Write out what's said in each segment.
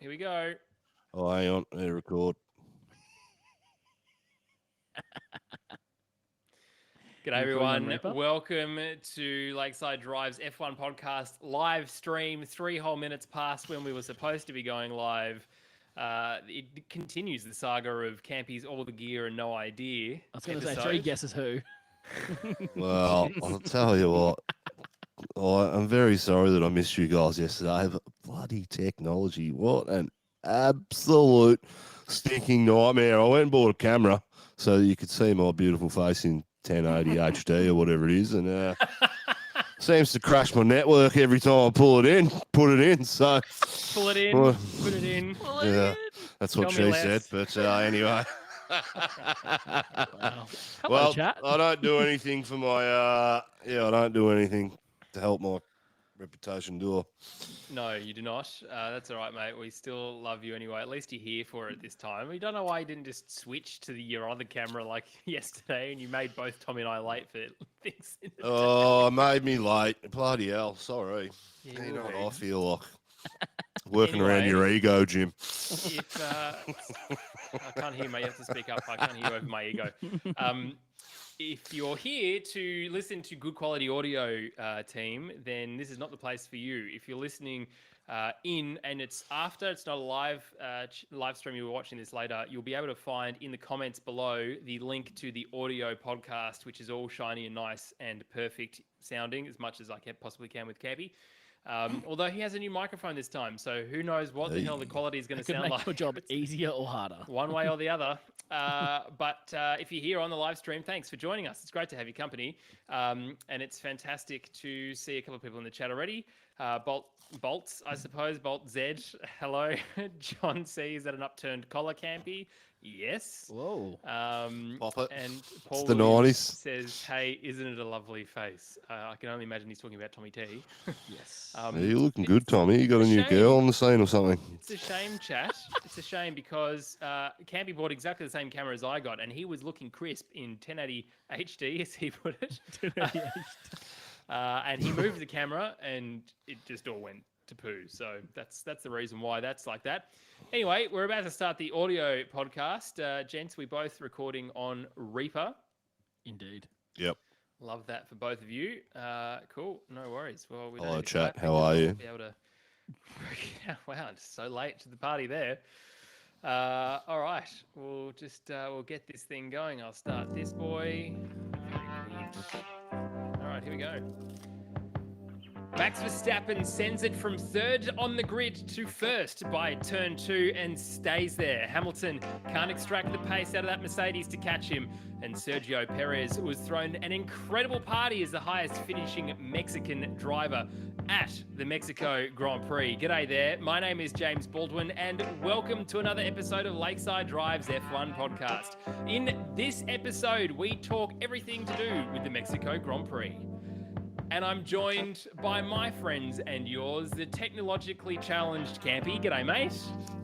Here we go. Oh, hang on. Let me record. G'day, everyone. Welcome to Lakeside Drive's F1 podcast live stream. 3 whole minutes past when we were supposed to be going live. It continues the saga of Campy's all the gear and no idea. I was going to say 3 guesses who. Well, I'll tell you what. I'm very sorry that I missed you guys yesterday, but bloody technology. What an absolute stinking nightmare. I went and bought a camera so that you could see my beautiful face in 1080 HD or whatever it is, and seems to crash my network every time I put it in. So pull it in, put it in. Yeah, that's what she said. But anyway, Wow. well, chat. I don't do anything for my I don't do anything to help my reputation, do I? No, you do not. That's all right, mate. We still love you anyway. At least you're here for it this time. We don't know why you didn't just switch to your other camera like yesterday, and you made both Tommy and I late for things. Oh, made me late. Bloody hell. Sorry. Yeah, you know what I feel like? Working around your ego, Jim. If I can't hear, mate. You have to speak up. I can't hear over my ego. If you're here to listen to good quality audio, team, then this is not the place for you. If you're listening in and it's after, it's not a live stream, you were watching this later, you'll be able to find in the comments below the link to the audio podcast, which is all shiny and nice and perfect sounding as much as I possibly can with Campy. Although he has a new microphone this time, so who knows what the hell the quality is going to sound like. Make your job easier or harder. One way or the other. But if you're here on the live stream, thanks for joining us. It's great to have your company. And it's fantastic to see a couple of people in the chat already. Bolts, I suppose. Bolt Z, hello. John C, is that an upturned collar, Campy? Yes. Whoa. Pop it. And Paul the 90s. Says, hey, isn't it a lovely face? I can only imagine he's talking about Tommy T. Yes. You're looking good, Tommy. You got a new girl on the scene or something? It's a shame, chat. It's a shame because Campy bought exactly the same camera as I got, and he was looking crisp in 1080 HD, as he put it. And he moved the camera, and it just all went to poo. So that's the reason why that's like that. Anyway, we're about to start the audio podcast. Gents, we both recording on Reaper. Indeed. Yep. Love that for both of you. Cool. No worries. Well, hello, chat. How are you? Be able to... Wow, it's so late to the party there. All right. We'll just we'll get this thing going. I'll start this boy. All right, here we go. Max Verstappen sends it from third on the grid to first by turn 2 and stays there. Hamilton can't extract the pace out of that Mercedes to catch him. And Sergio Perez was thrown an incredible party as the highest finishing Mexican driver at the Mexico Grand Prix. G'day there. My name is James Baldwin and welcome to another episode of Lakeside Drive's F1 podcast. In this episode, we talk everything to do with the Mexico Grand Prix. And I'm joined by my friends and yours, the technologically challenged Campy. G'day, mate.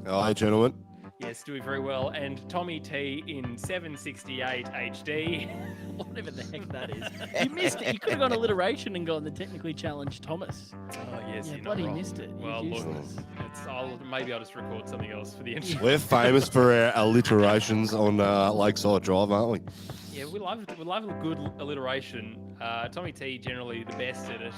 Hi, gentlemen. Yes, doing very well. And Tommy T in 768 HD. Whatever the heck that is. You missed it. You could have gone alliteration and gone the technically challenged Thomas. Oh, yes. Yeah, bloody missed it. Well, look, maybe I'll just record something else for the intro. We're famous for our alliterations on Lakeside Drive, aren't we? Yeah, we love a good alliteration. Tommy T generally the best at it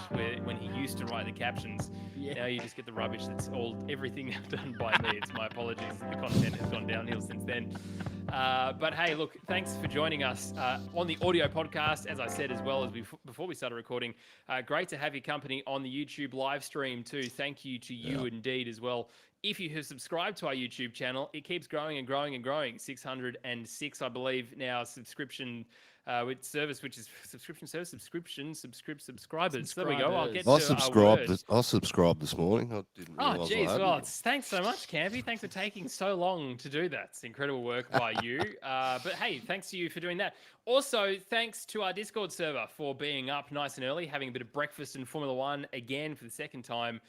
when he used to write the captions. Yeah. Now you just get the rubbish that's everything done by me. It's my apologies. The content has gone downhill since then. But hey, look, thanks for joining us on the audio podcast, as I said, as well as before we started recording. Great to have your company on the YouTube live stream too. Thank you to you indeed as well. If you have subscribed to our YouTube channel, it keeps growing and growing and growing. 606, I believe, now subscription with service, which is subscribers. There we go. I subscribed this morning. I didn't realize. Oh, geez. Well, thanks so much, Campy. Thanks for taking so long to do that. It's incredible work by you. But hey, thanks to you for doing that. Also, thanks to our Discord server for being up nice and early, having a bit of breakfast in Formula One again for the second time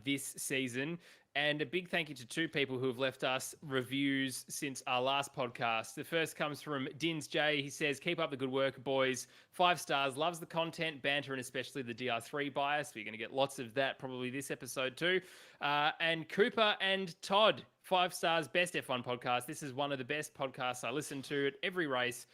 this season. And a big thank you to 2 people who have left us reviews since our last podcast. The first comes from Dins J. He says, keep up the good work, boys. 5 stars, loves the content, banter, and especially the DR3 bias. We're going to get lots of that probably this episode too. And Cooper and Todd, 5 stars, best F1 podcast. This is one of the best podcasts I listen to at every race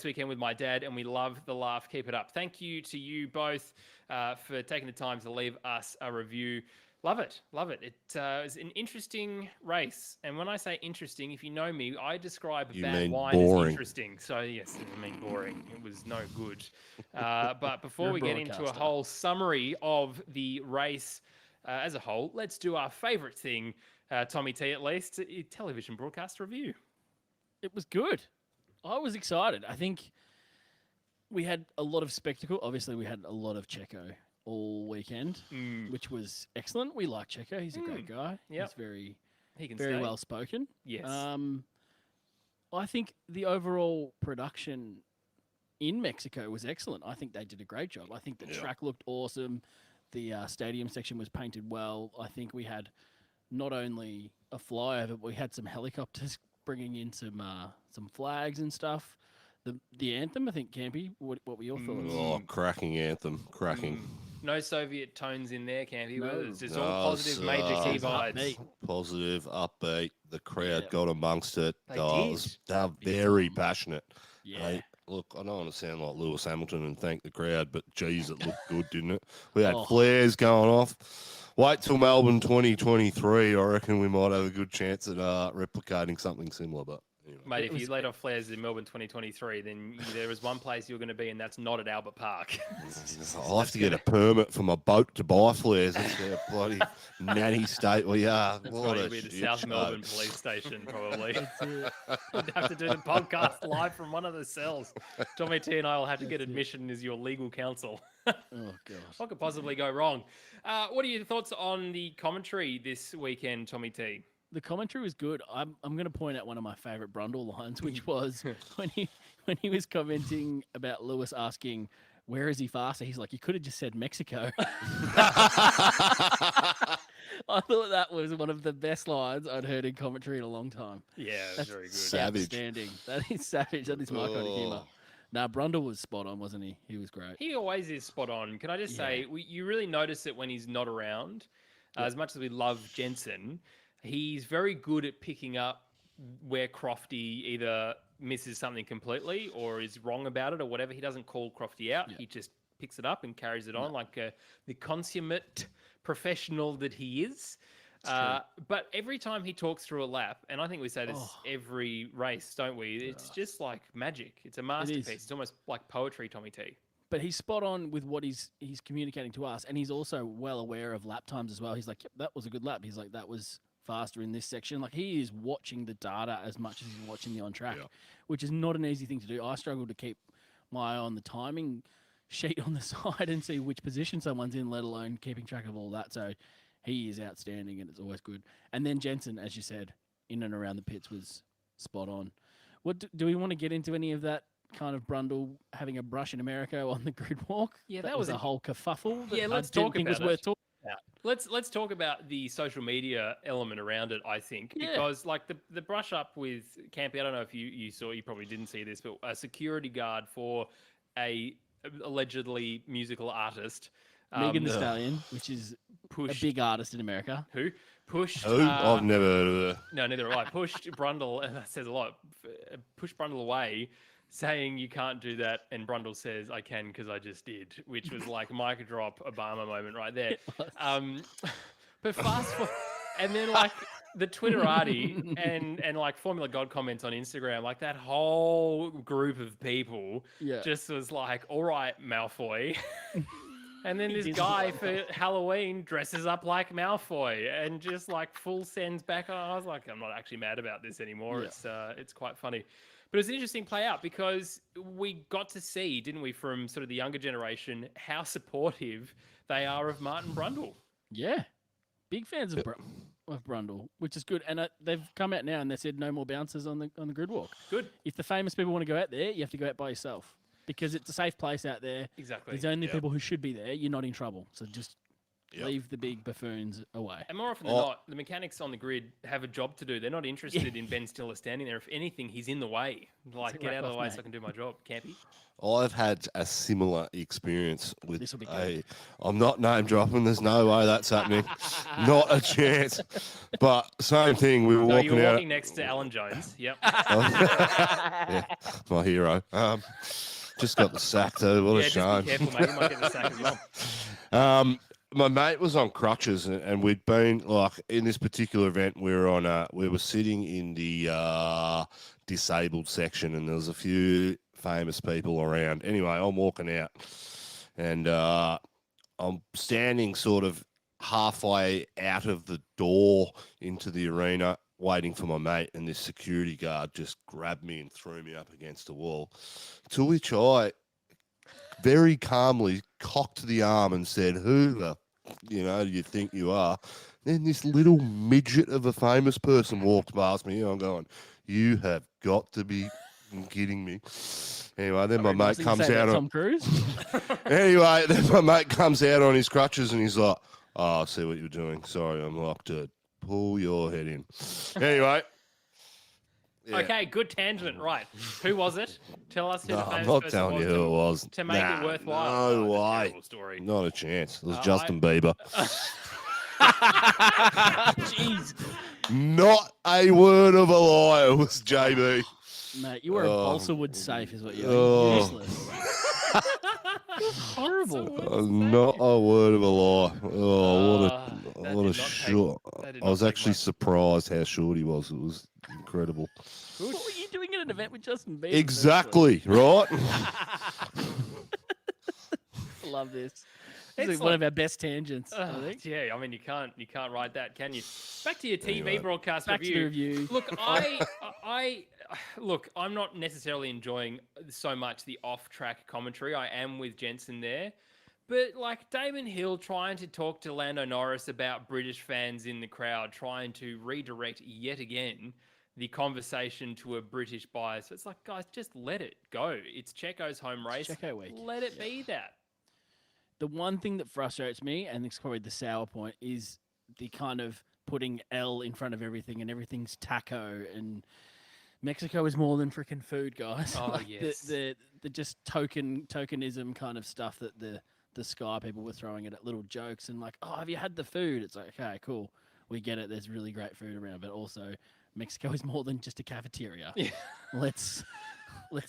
weekend with my dad, and we love the laugh. Keep it up. Thank you to you both for taking the time to leave us a review. Love it. Love it. It was an interesting race. And when I say interesting, if you know me, I describe bad wine as interesting. So, yes, I mean boring. It was no good. But before we get into a whole summary of the race as a whole, let's do our favourite thing, Tommy T at least, a television broadcast review. It was good. I was excited. I think we had a lot of spectacle. Obviously, we had a lot of Checo all weekend, which was excellent. We like Checo. He's a great guy. Yep. He's He can very stay. well spoken. Yes. I think the overall production in Mexico was excellent. I think they did a great job. I think the track looked awesome. The stadium section was painted well. I think we had not only a flyover, but we had some helicopters bringing in some flags and stuff. The anthem, I think, Campy, what were your thoughts? Oh, cracking anthem. Cracking. No Soviet tones in there, Campy. No. It's just all positive major key vibes. Upbeat. Positive, upbeat. The crowd got amongst it. They They're very passionate. Yeah. Look, I don't want to sound like Lewis Hamilton and thank the crowd, but geez, it looked good, didn't it? We had flares going off. Wait till Melbourne 2023. I reckon we might have a good chance at replicating something similar. But anyway. Mate, if you let off flares in Melbourne 2023, then there is one place you're going to be, and that's not at Albert Park. I'll have to get a permit for my boat to buy flares. It's a bloody nanny state we are. That's What right, a be the shit South show. Melbourne police station, probably. You'd have to do the podcast live from one of the cells. Tommy T and I will have to get admission as your legal counsel. Oh, God. What could possibly go wrong? What are your thoughts on the commentary this weekend, Tommy T? The commentary was good. I'm going to point out one of my favourite Brundle lines, which was when he was commenting about Lewis asking, where is he faster? He's like, you could have just said Mexico. I thought that was one of the best lines I'd heard in commentary in a long time. Yeah, That's very good. Savage. Outstanding. That is savage. That is my kind of humour. Nah, Brundle was spot on, wasn't he? He was great. He always is spot on. Can I just say, you really notice it when he's not around. As much as we love Jensen, he's very good at picking up where Crofty either misses something completely or is wrong about it or whatever. He doesn't call Crofty out. He just picks it up and carries it on like the consummate professional that he is. But every time he talks through a lap, and I think we say this every race, don't we? It's just like magic. It's a masterpiece. It's almost like poetry, Tommy T. But he's spot on with what he's communicating to us, and he's also well aware of lap times as well. He's like, yep, that was a good lap. He's like, that was faster in this section. Like, he is watching the data as much as he's watching the on track, which is not an easy thing to do. I struggle to keep my eye on the timing sheet on the side and see which position someone's in, let alone keeping track of all that. So he is outstanding, and it's always good. And then Jensen, as you said, in and around the pits was spot on. What do we want to get into any of that kind of Brundle having a brush in America on the grid walk? Yeah, that was a whole kerfuffle. Yeah, let's I didn't talk think about was worth talking about. Let's talk about the social media element around it, I think, because like the brush up with Campy, I don't know if you saw, you probably didn't see this, but a security guard for a allegedly musical artist. Megan Thee Stallion, which is a big artist in America. Who? Pushed. Who? I've never heard of her. No, neither have I. Pushed Brundle, and that says a lot, pushed Brundle away, saying you can't do that, and Brundle says I can because I just did, which was like mic drop Obama moment right there. But fast forward, and then like the Twitterati and like Formula God comments on Instagram, like that whole group of people just was like, all right, Malfoy. And then this guy for Halloween dresses up like Malfoy and just like full sends back on. I was like, I'm not actually mad about this anymore. It's quite funny. But it's an interesting play out because we got to see, didn't we, from sort of the younger generation, how supportive they are of Martin Brundle. Yeah. Big fans of Brundle, which is good. And they've come out now and they said no more bouncers on the grid walk. Good. If the famous people want to go out there, you have to go out by yourself because it's a safe place out there. Exactly. There's only people who should be there. You're not in trouble. So just Yep. Leave the big buffoons away. And more often than not, the mechanics on the grid have a job to do. They're not interested in Ben Stiller standing there. If anything, he's in the way. Like, get out of the way so I can do my job. Campy? I've had a similar experience with This'll be good. I'm not name dropping. There's no way that's happening. Not a chance. But same thing. We were No, walking you were out. walking next to Alan Jones. Yep. Yeah, my hero. Just got the sack too. What a shame. Just be careful, mate. You might get the sack as well. My mate was on crutches, and we'd been like in this particular event. We were sitting in the disabled section, and there was a few famous people around. Anyway, I'm walking out, and I'm standing sort of halfway out of the door into the arena, waiting for my mate, and this security guard just grabbed me and threw me up against the wall. To which I very calmly cocked the arm and said, "Who the, do you think you are?" Then this little midget of a famous person walked past me. And I'm going, "You have got to be kidding me." Anyway, then my mate comes out on Tom Cruise. Anyway, then my mate comes out on his crutches and he's like, "Oh, I see what you're doing. Sorry." I'm like, "Dude, pull your head in." Anyway. Yeah. Okay, good tangent. Right. Who was it? Tell us who the No, famous I'm not person telling was you who it was. to make it worthwhile. No Oh, it's a way. terrible story. Not a chance. It was Justin Bieber. Jeez, Not a word of a lie. It was JB. mate, you were a balsa wood safe, is what you're. Oh. Useless. Horrible. Not a word of a lie. Oh, that what a did not short. that did I not was take actually much. surprised how short he was. It was incredible. What were you doing at an event with Justin Bieber? Exactly, right? Love this. It's This is one of our best tangents, I think. Yeah, I mean you can't write that, can you? Back to your TV Anyway. broadcast Back to the review. Look, I'm not necessarily enjoying so much the off-track commentary. I am with Jensen there. But like Damon Hill trying to talk to Lando Norris about British fans in the crowd, trying to redirect yet again the conversation to a British bias. It's like, guys, just let it go. It's Checo's home race. Checo week. Let it be that. The one thing that frustrates me, and it's probably the sour point, is the kind of putting L in front of everything and everything's taco, and Mexico is more than freaking food, guys. Oh, Like, yes. The just tokenism kind of stuff that the Sky people were throwing at little jokes and like, "Oh, have you had the food?" It's like, okay, cool. We get it. There's really great food around, but also Mexico is more than just a cafeteria. Yeah. Let's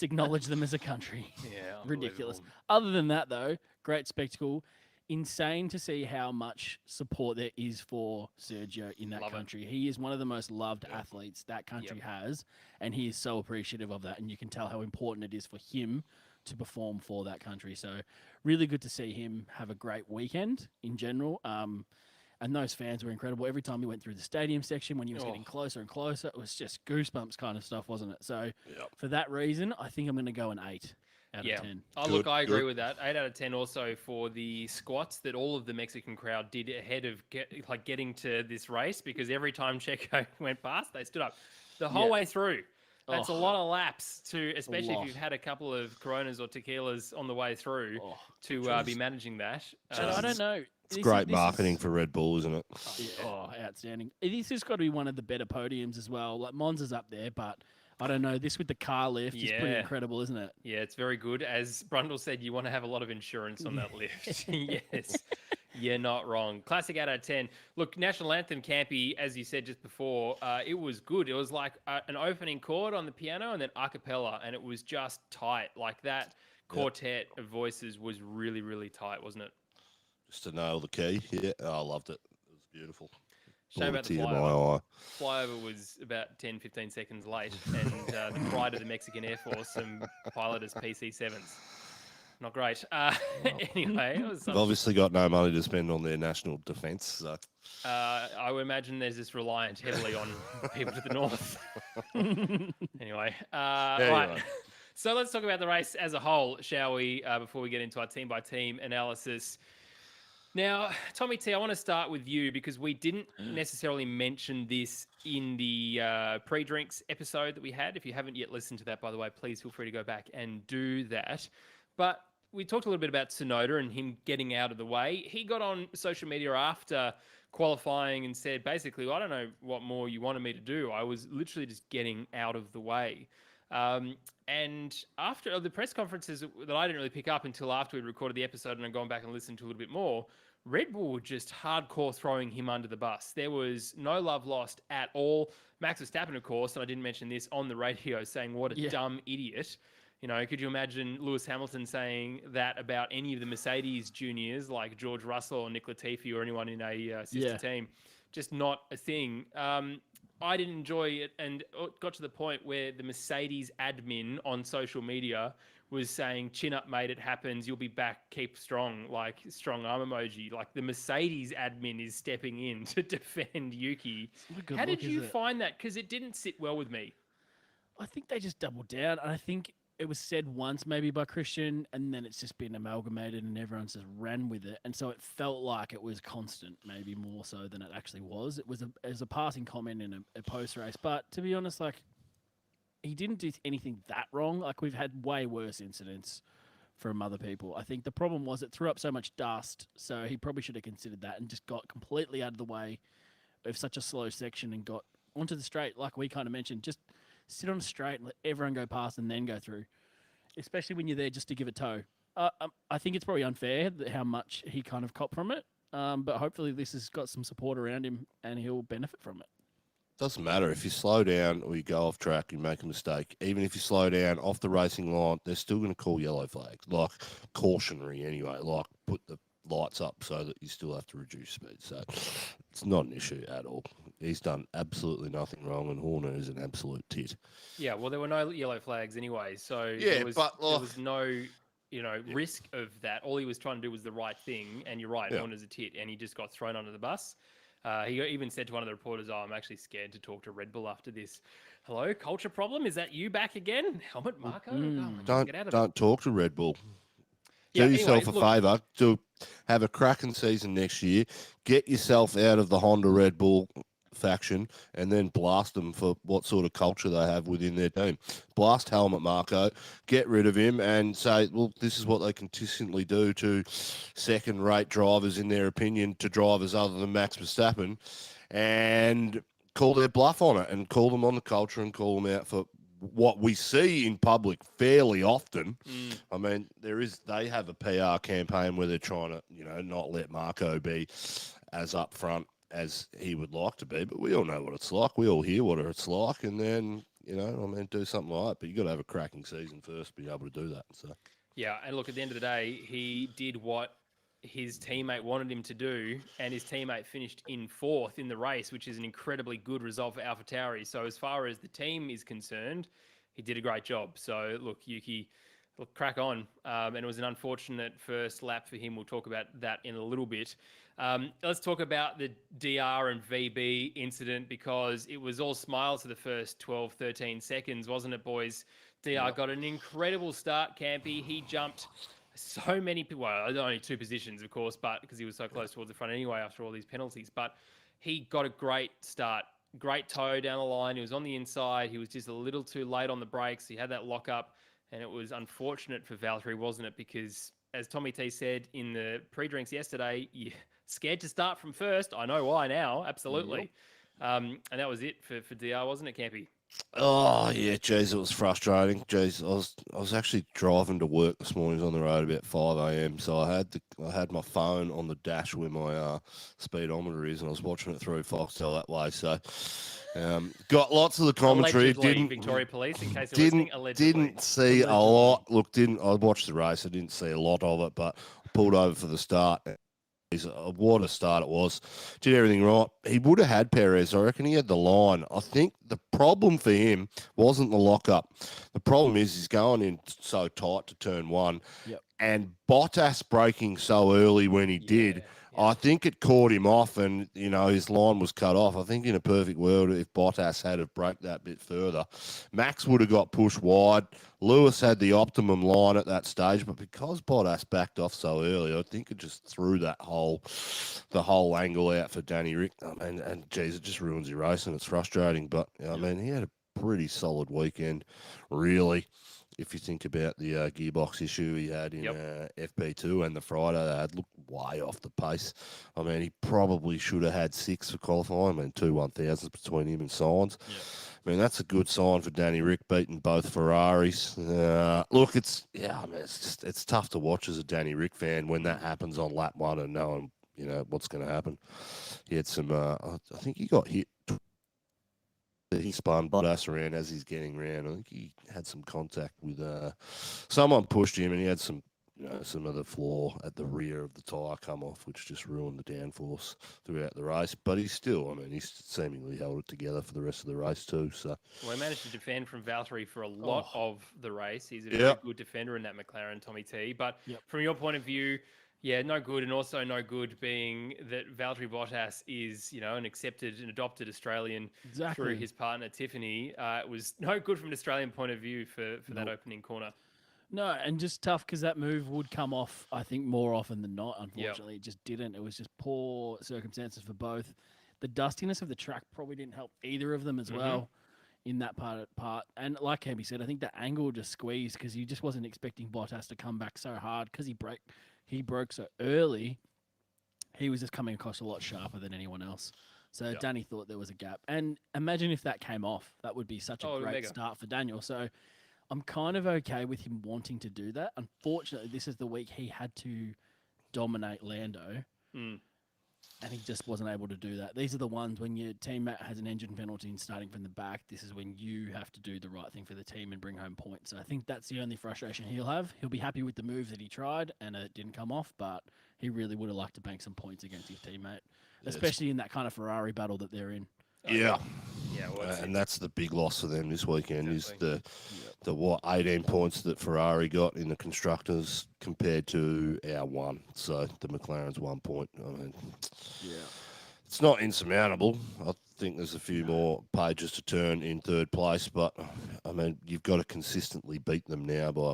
acknowledge them as a country. Yeah. Ridiculous. unbelievable. Other than that, though, great spectacle. Insane to see how much support there is for Sergio in that Love it. country. He is one of the most loved athletes that country has, and he is so appreciative of that. And you can tell how important it is for him to perform for that country. So, really good to see him have a great weekend in general. And those fans were incredible. Every time he went through the stadium section, when he was getting closer and closer, it was just goosebumps kind of stuff, wasn't it? So, for that reason, I think I'm going to go an 8 out of 10. Oh, look, I agree with that. 8 out of 10 also for the squats that all of the Mexican crowd did ahead of getting to this race, because every time Checo went past, they stood up the whole way through. That's a lot of laps especially if you've had a couple of Coronas or tequilas on the way through to be managing that. I don't know. It's great marketing for Red Bull, isn't it? Outstanding. This has got to be one of the better podiums as well. Like Monza's up there, but I don't know. This with the car lift is pretty incredible, isn't it? Yeah, it's very good. As Brundle said, you want to have a lot of insurance on that lift. Yes. You're not wrong. Classic 8 out of 10. Look, National Anthem, Campy, as you said just before, it was good. It was like an opening chord on the piano and then a cappella, and it was just tight. Like that quartet of voices was really, really tight, wasn't it? Just to nail the key. Yeah, I loved it. It was beautiful. Shame about the Tear in my flyover. eye. Flyover was about 10, 15 seconds late, and the pride of the Mexican Air Force, some piloted PC-7s. Not great. Anyway, it was They've obviously got no money to spend on their national defence. So. I would imagine there's just reliant heavily on people to the north. Anyway, right. So let's talk about the race as a whole, shall we, before we get into our team-by-team analysis. Now, Tommy T, I want to start with you because we didn't necessarily mention this in the pre-drinks episode that we had. If you haven't yet listened to that, by the way, please feel free to go back and do that. But we talked a little bit about Tsunoda and him getting out of the way. He got on social media after qualifying and said, basically, well, I don't know what more you wanted me to do. I was literally just getting out of the way. And after the press conferences that I didn't really pick up until after we recorded the episode and I'd gone back and listened to a little bit more, Red Bull were just hardcore throwing him under the bus. There was no love lost at all. Max Verstappen, of course, and I didn't mention this on the radio, saying, what a dumb idiot. You know, could you imagine Lewis Hamilton saying that about any of the Mercedes juniors like George Russell or Nick Latifi or anyone in a sister team? Just not a thing. I didn't enjoy it, and it got to the point where the Mercedes admin on social media was saying, chin up, mate, it happens, you'll be back, keep strong, like strong arm emoji. Like the Mercedes admin is stepping in to defend Yuki. How did you find that? Because it didn't sit well with me. I think they just doubled down. I think it was said once maybe by Christian, and then it's just been amalgamated and everyone's just ran with it. And so it felt like it was constant, maybe more so than it actually was. It was a passing comment in a post-race. But to be honest, like, he didn't do anything that wrong. Like, we've had way worse incidents from other people. I think the problem was it threw up so much dust, so he probably should have considered that and just got completely out of the way of such a slow section and got onto the straight, like we kind of mentioned. Just sit on a straight and let everyone go past and then go through, especially when you're there just to give a tow. I think it's probably unfair how much he kind of copped from it, but hopefully this has got some support around him and he'll benefit from it. Doesn't matter if you slow down or you go off track, you make a mistake. Even if you slow down off the racing line, they're still going to call yellow flags, like cautionary anyway, like put the lights up so that you still have to reduce speed. So it's not an issue at all. He's done absolutely nothing wrong, and Horner is an absolute tit. Yeah, well, there were no yellow flags anyway, so yeah, there was no risk of that. All he was trying to do was the right thing, and you're right, Horner's a tit, and he just got thrown under the bus. He even said to one of the reporters, I'm actually scared to talk to Red Bull after this. Hello, culture problem? Is that you back again? Helmet Marco? Don't talk to Red Bull. Do yourself a favour. Have a cracking season next year. Get yourself out of the Honda Red Bull faction and then blast them for what sort of culture they have within their team. Blast Helmut Marko, get rid of him and say, well, this is what they consistently do to second-rate drivers, in their opinion, to drivers other than Max Verstappen, and call their bluff on it and call them on the culture and call them out for what we see in public fairly often. I mean, they have a PR campaign where they're trying to, not let Marko be as upfront as he would like to be, but we all know what it's like. We all hear what it's like, and then, do something like that. But you got to have a cracking season first to be able to do that. So, yeah, and look, at the end of the day, he did what his teammate wanted him to do, and his teammate finished in fourth in the race, which is an incredibly good result for AlphaTauri. So as far as the team is concerned, he did a great job. So look, Yuki, crack on. And it was an unfortunate first lap for him. We'll talk about that in a little bit. Let's talk about the DR and VB incident, because it was all smiles for the first 12, 13 seconds, wasn't it, boys? DR got an incredible start, Campy. He jumped so many people, well, only two positions, of course, but because he was so close towards the front anyway after all these penalties. But he got a great start, great toe down the line. He was on the inside. He was just a little too late on the brakes. He had that lock up, and it was unfortunate for Valtteri, wasn't it? Because as Tommy T said in the pre-drinks yesterday, you're scared to start from first. I know why now, absolutely. And that was it for DR, wasn't it, Campy? Oh yeah, geez, it was frustrating. Geez, I was actually driving to work this morning. I was on the road about 5 a.m. So I had my phone on the dash where my speedometer is, and I was watching it through Foxtel that way. So got lots of the commentary. Allegedly, Victoria Police, in case you're listening, allegedly. Didn't see a lot. Look, I watched the race. I didn't see a lot of it, but I pulled over for the start. What a start it was. Did everything right. He would have had Perez. I reckon he had the line. I think the problem for him wasn't the lockup. The problem is he's going in so tight to turn one. Yep. And Bottas braking so early when he did, I think it caught him off, and, his line was cut off. I think in a perfect world, if Bottas had have braked that bit further, Max would have got pushed wide. Lewis had the optimum line at that stage, but because Bottas backed off so early, I think it just threw the whole angle out for Danny Rick. And geez, it just ruins your race, and it's frustrating. But, he had a pretty solid weekend, really. if you think about the gearbox issue he had in FP2 and the Friday, they had looked way off the pace. I mean, he probably should have had 6 for qualifying. I mean, 2 1,000s between him and Sainz. Yep. I mean, that's a good sign for Danny Rick beating both Ferraris. Look, it's tough to watch as a Danny Rick fan when that happens on lap 1 and knowing, what's going to happen. He had some, I think he got hit. He spun Bottas around as he's getting around. I think he had some contact with someone pushed him, and he had some of the floor at the rear of the tyre come off, which just ruined the downforce throughout the race. But he's still, he seemingly held it together for the rest of the race too. So well, he managed to defend from Valtteri for a lot of the race. He's a very good defender in that McLaren, Tommy T. But from your point of view, yeah, no good, and also no good being that Valtteri Bottas is, an accepted and adopted Australian through his partner Tiffany. It was no good from an Australian point of view for that opening corner. No, and just tough because that move would come off, I think, more often than not. Unfortunately, it just didn't. It was just poor circumstances for both. The dustiness of the track probably didn't help either of them as well in that part. And like Campy said, I think the angle just squeezed because he just wasn't expecting Bottas to come back so hard because he broke so early. He was just coming across a lot sharper than anyone else. So Danny thought there was a gap. And imagine if that came off. That would be such a great start for Daniel. So I'm kind of okay with him wanting to do that. Unfortunately, this is the week he had to dominate Lando. And he just wasn't able to do that. These are the ones when your teammate has an engine penalty and starting from the back, this is when you have to do the right thing for the team and bring home points. So I think that's the only frustration he'll have. He'll be happy with the move that he tried and it didn't come off, but he really would have liked to bank some points against his teammate, especially in that kind of Ferrari battle that they're in. Yeah. Well, and that's the big loss for them this weekend is the 18 points that Ferrari got in the constructors compared to our 1. So the McLaren's 1 point. It's not insurmountable. I think there's a few more pages to turn in third place, but you've got to consistently beat them now by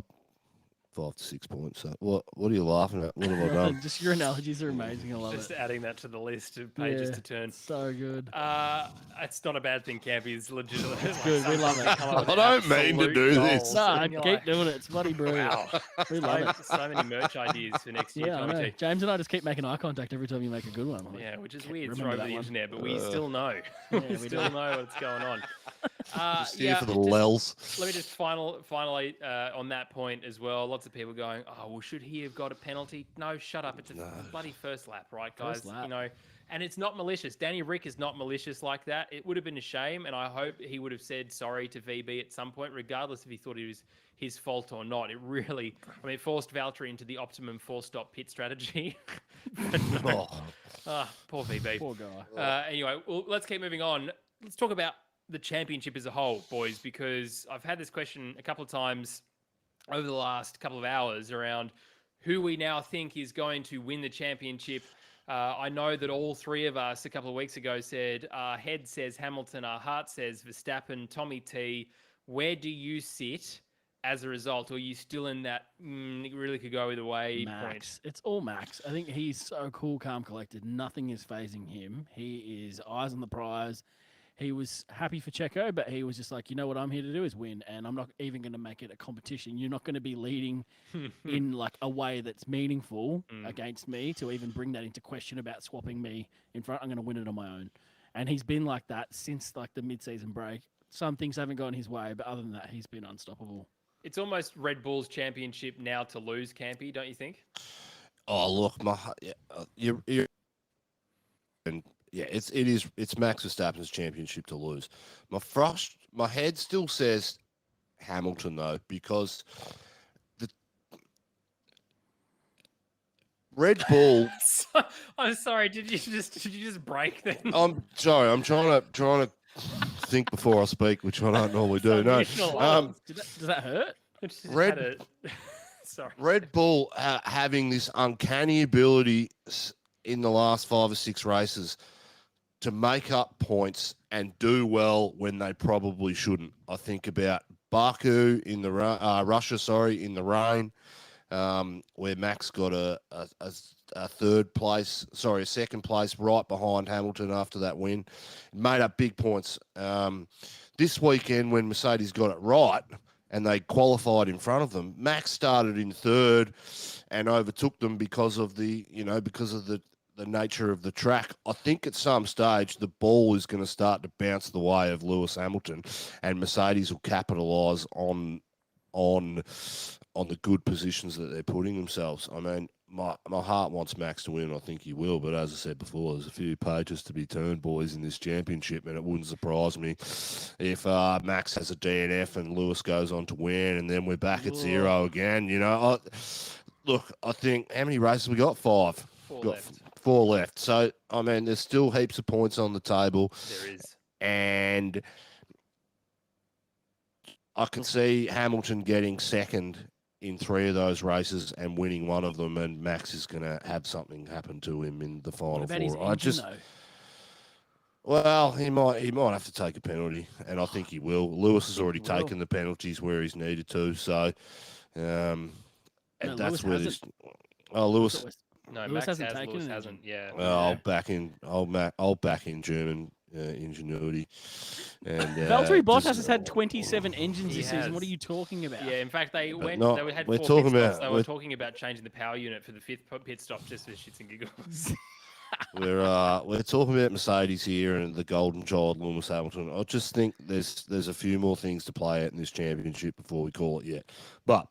5 to 6 points. So what are you laughing at? What have I done? Just your analogies are amazing. I love Just it. adding that to the list of pages to turn. So good. It's not a bad thing, Campy. It's legitimately good. We love it. I don't mean to do this. Nah, keep doing it. It's bloody brilliant. Wow. We love it. So many merch ideas for next year. Yeah, I know. James and I just keep making eye contact every time you make a good one. Yeah, which is weird. It's over the internet, but we still know. Yeah, we still know what's going on. Just here for the lels. Let me just finally on that point as well. Lots of people going, oh, well, should he have got a penalty? No, shut up. It's a bloody first lap, right, guys? First lap. And it's not malicious. Danny Rick is not malicious like that. It would have been a shame, and I hope he would have said sorry to VB at some point, regardless if he thought it was his fault or not. It really, it forced Valtteri into the optimum 4-stop pit strategy. Poor VB. Poor guy. Anyway, well, let's keep moving on. Let's talk about the championship as a whole, boys, because I've had this question a couple of times over the last couple of hours around who we now think is going to win the championship. I know that all three of us a couple of weeks ago said our head says Hamilton, our heart says Verstappen, Tommy T. Where do you sit as a result? Or are you still in that it really could go either way Max. point? It's all Max. I think he's so cool, calm, collected. Nothing is phasing him. He is eyes on the prize. He was happy for Checo, but he was just like, you know what I'm here to do is win, and I'm not even going to make it a competition. You're not going to be leading in like a way that's meaningful against me to even bring that into question about swapping me in front. I'm going to win it on my own. And he's been like that since like the mid-season break. Some things haven't gone his way, but other than that, he's been unstoppable. It's almost Red Bull's championship now to lose, Campy, don't you think? Oh, look, you're and yeah, it's Max Verstappen's championship to lose. My head still says Hamilton though, because the Red Bull. I'm sorry. Did you just break then? I'm sorry. I'm trying to think before I speak, which I don't normally do. No. Does that hurt? Sorry. Red Bull having this uncanny ability in the last 5 or 6 races to make up points and do well when they probably shouldn't. I think about Baku in the Russia, in the rain, where Max got a second place right behind Hamilton after that win. It made up big points. This weekend when Mercedes got it right and they qualified in front of them. Max started in third and overtook them because of the nature of the track. I think at some stage the ball is going to start to bounce the way of Lewis Hamilton, and Mercedes will capitalise on the good positions that they're putting themselves. I mean, my heart wants Max to win. I think he will, but as I said before, there's a few pages to be turned, boys, in this championship, and it wouldn't surprise me if Max has a DNF and Lewis goes on to win, and then we're back at zero again. Look, I think, how many races we got? 5. Four left. So, I mean, there's still heaps of points on the table. There is. And I could see Hamilton getting second in 3 of those races and winning one of them, and Max is going to have something happen to him in the final What about 4. his engine, though? Well, he might have to take a penalty, and I think he will. Lewis has already taken the penalties where he's needed to, so and that's where this. Oh, Lewis. No, Lewis Max hasn't taken Lewis an hasn't. Yeah. Well, I'll back in German ingenuity. And Valtteri Bottas has had 27 engines this season. has. What are you talking about? Yeah, in fact, they But went. not- They had we're 4 talking pit stops. about- They were we're- talking about changing the power unit for the 5th pit stop just for shits and giggles. we're talking about Mercedes here and the golden child Lewis Hamilton. I just think there's a few more things to play out in this championship before we call it yet. But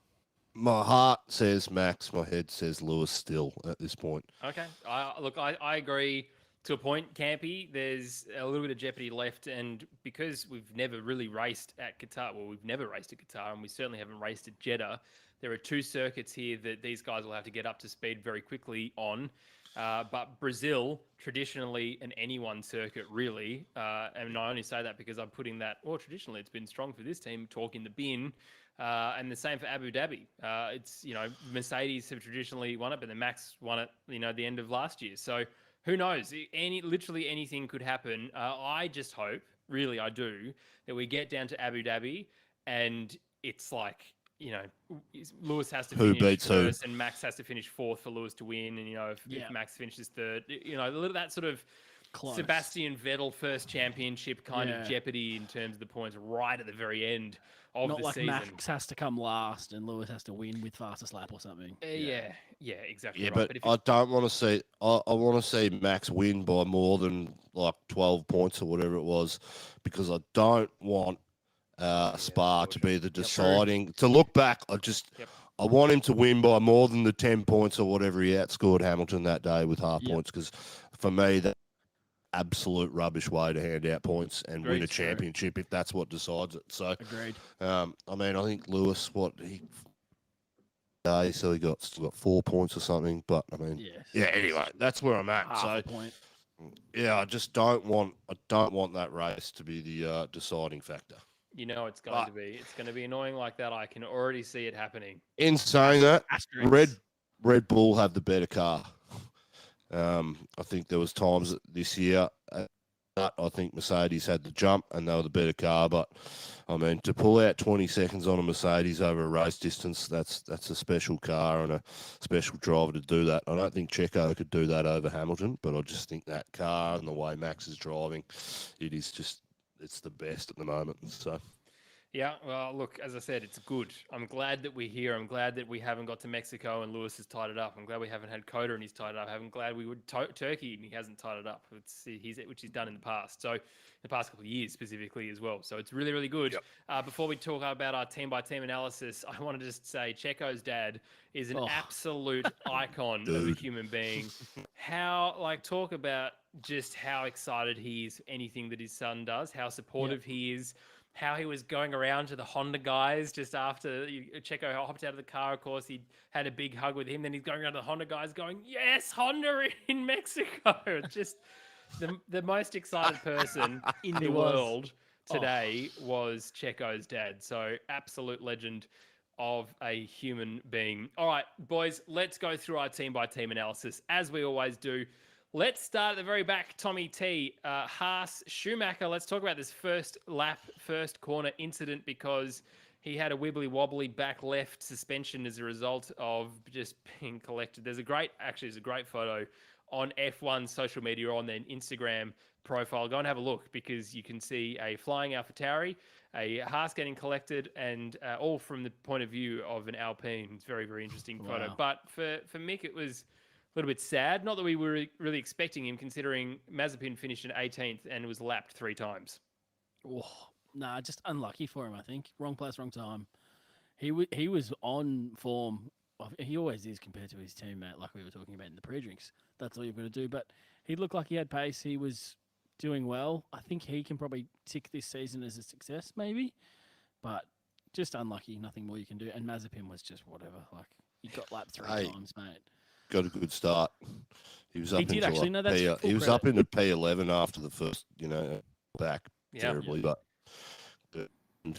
my heart says Max, my head says Lewis still at this point. Okay. I agree to a point, Campy. There's a little bit of jeopardy left, and because we've never really raced at Qatar, well, we've never raced at Qatar, and we certainly haven't raced at Jeddah. There are 2 circuits here that these guys will have to get up to speed very quickly on. But Brazil, traditionally an anyone circuit, really, and I only say that because I'm putting that, well, traditionally it's been strong for this team, talk in the bin. And the same for Abu Dhabi. It's, Mercedes have traditionally won it, but the Max won it, the end of last year. So who knows? Literally anything could happen. I just hope, really I do, that we get down to Abu Dhabi and it's like, Lewis has to finish first and Max has to finish 4th for Lewis to win. And, if Max finishes 3rd, that sort of close. Sebastian Vettel first championship kind of jeopardy in terms of the points right at the very end of the season. Not like Max has to come last and Lewis has to win with fastest lap or something. Yeah, exactly. Yeah, right. but I don't want to see. I want to see Max win by more than like 12 points or whatever it was, because I don't want Spa to be the deciding. To look back, I want him to win by more than the 10 points or whatever he outscored Hamilton that day with half points, because for me that absolute rubbish way to hand out points and win a championship if that's what decides it. So agreed. I mean, I think Lewis, so he still got 4 points or something. But I mean, anyway, that's where I'm at. Half a point. Yeah, I just don't want that race to be the deciding factor. It's going to be. It's going to be annoying like that. I can already see it happening. In saying that, Red Bull have the better car. I think there was times this year I think Mercedes had the jump and they were the better car. But I mean, to pull out 20 seconds on a Mercedes over a race distance, that's a special car and a special driver to do that. I don't think Checo could do that over Hamilton, but I just think that car and the way Max is driving, it's the best at the moment. So. Yeah, well, look, as I said, it's good. I'm glad that we're here. I'm glad that we haven't got to Mexico and Lewis has tied it up. I'm glad we haven't had Coda and he's tied it up. I'm glad we would Turkey and he hasn't tied it up. Which he's done in the past. So the past couple of years specifically as well. So it's really, really good. Yep. Before we talk about our team-by-team analysis, I want to just say Checo's dad is an absolute icon of a human being. Talk about just how excited he is for anything that his son does, how supportive he is. How he was going around to the Honda guys just after Checo hopped out of the car. Of course, he had a big hug with him. Then he's going around to the Honda guys going, yes, Honda in Mexico. Just the most excited person in the world today was Checo's dad. So absolute legend of a human being. All right, boys, let's go through our team-by-team analysis as we always do. Let's start at the very back. Tommy T, Haas, Schumacher. Let's talk about this first corner incident because he had a wibbly-wobbly back left suspension as a result of just being collected. There's a great photo on F1 social media on their Instagram profile, go and have a look because you can see a flying AlphaTauri, a Haas getting collected, and all from the point of view of an Alpine. It's very, very interesting photo. Wow. But for Mick, it was a little bit sad. Not that we were really expecting him, considering Mazepin finished in 18th and was lapped 3 times. Oh, nah, just unlucky for him, I think. Wrong place, wrong time. He was on form. He always is compared to his teammate, like we were talking about in the pre-drinks. That's all you've got to do. But he looked like he had pace. He was doing well. I think he can probably tick this season as a success, maybe. But just unlucky. Nothing more you can do. And Mazepin was just whatever. Like, he got lapped 3 times, mate. Got a good start. He was up He did into actually. like No, that's P, full he was credit. up into P11 after the first, back Yeah. terribly, but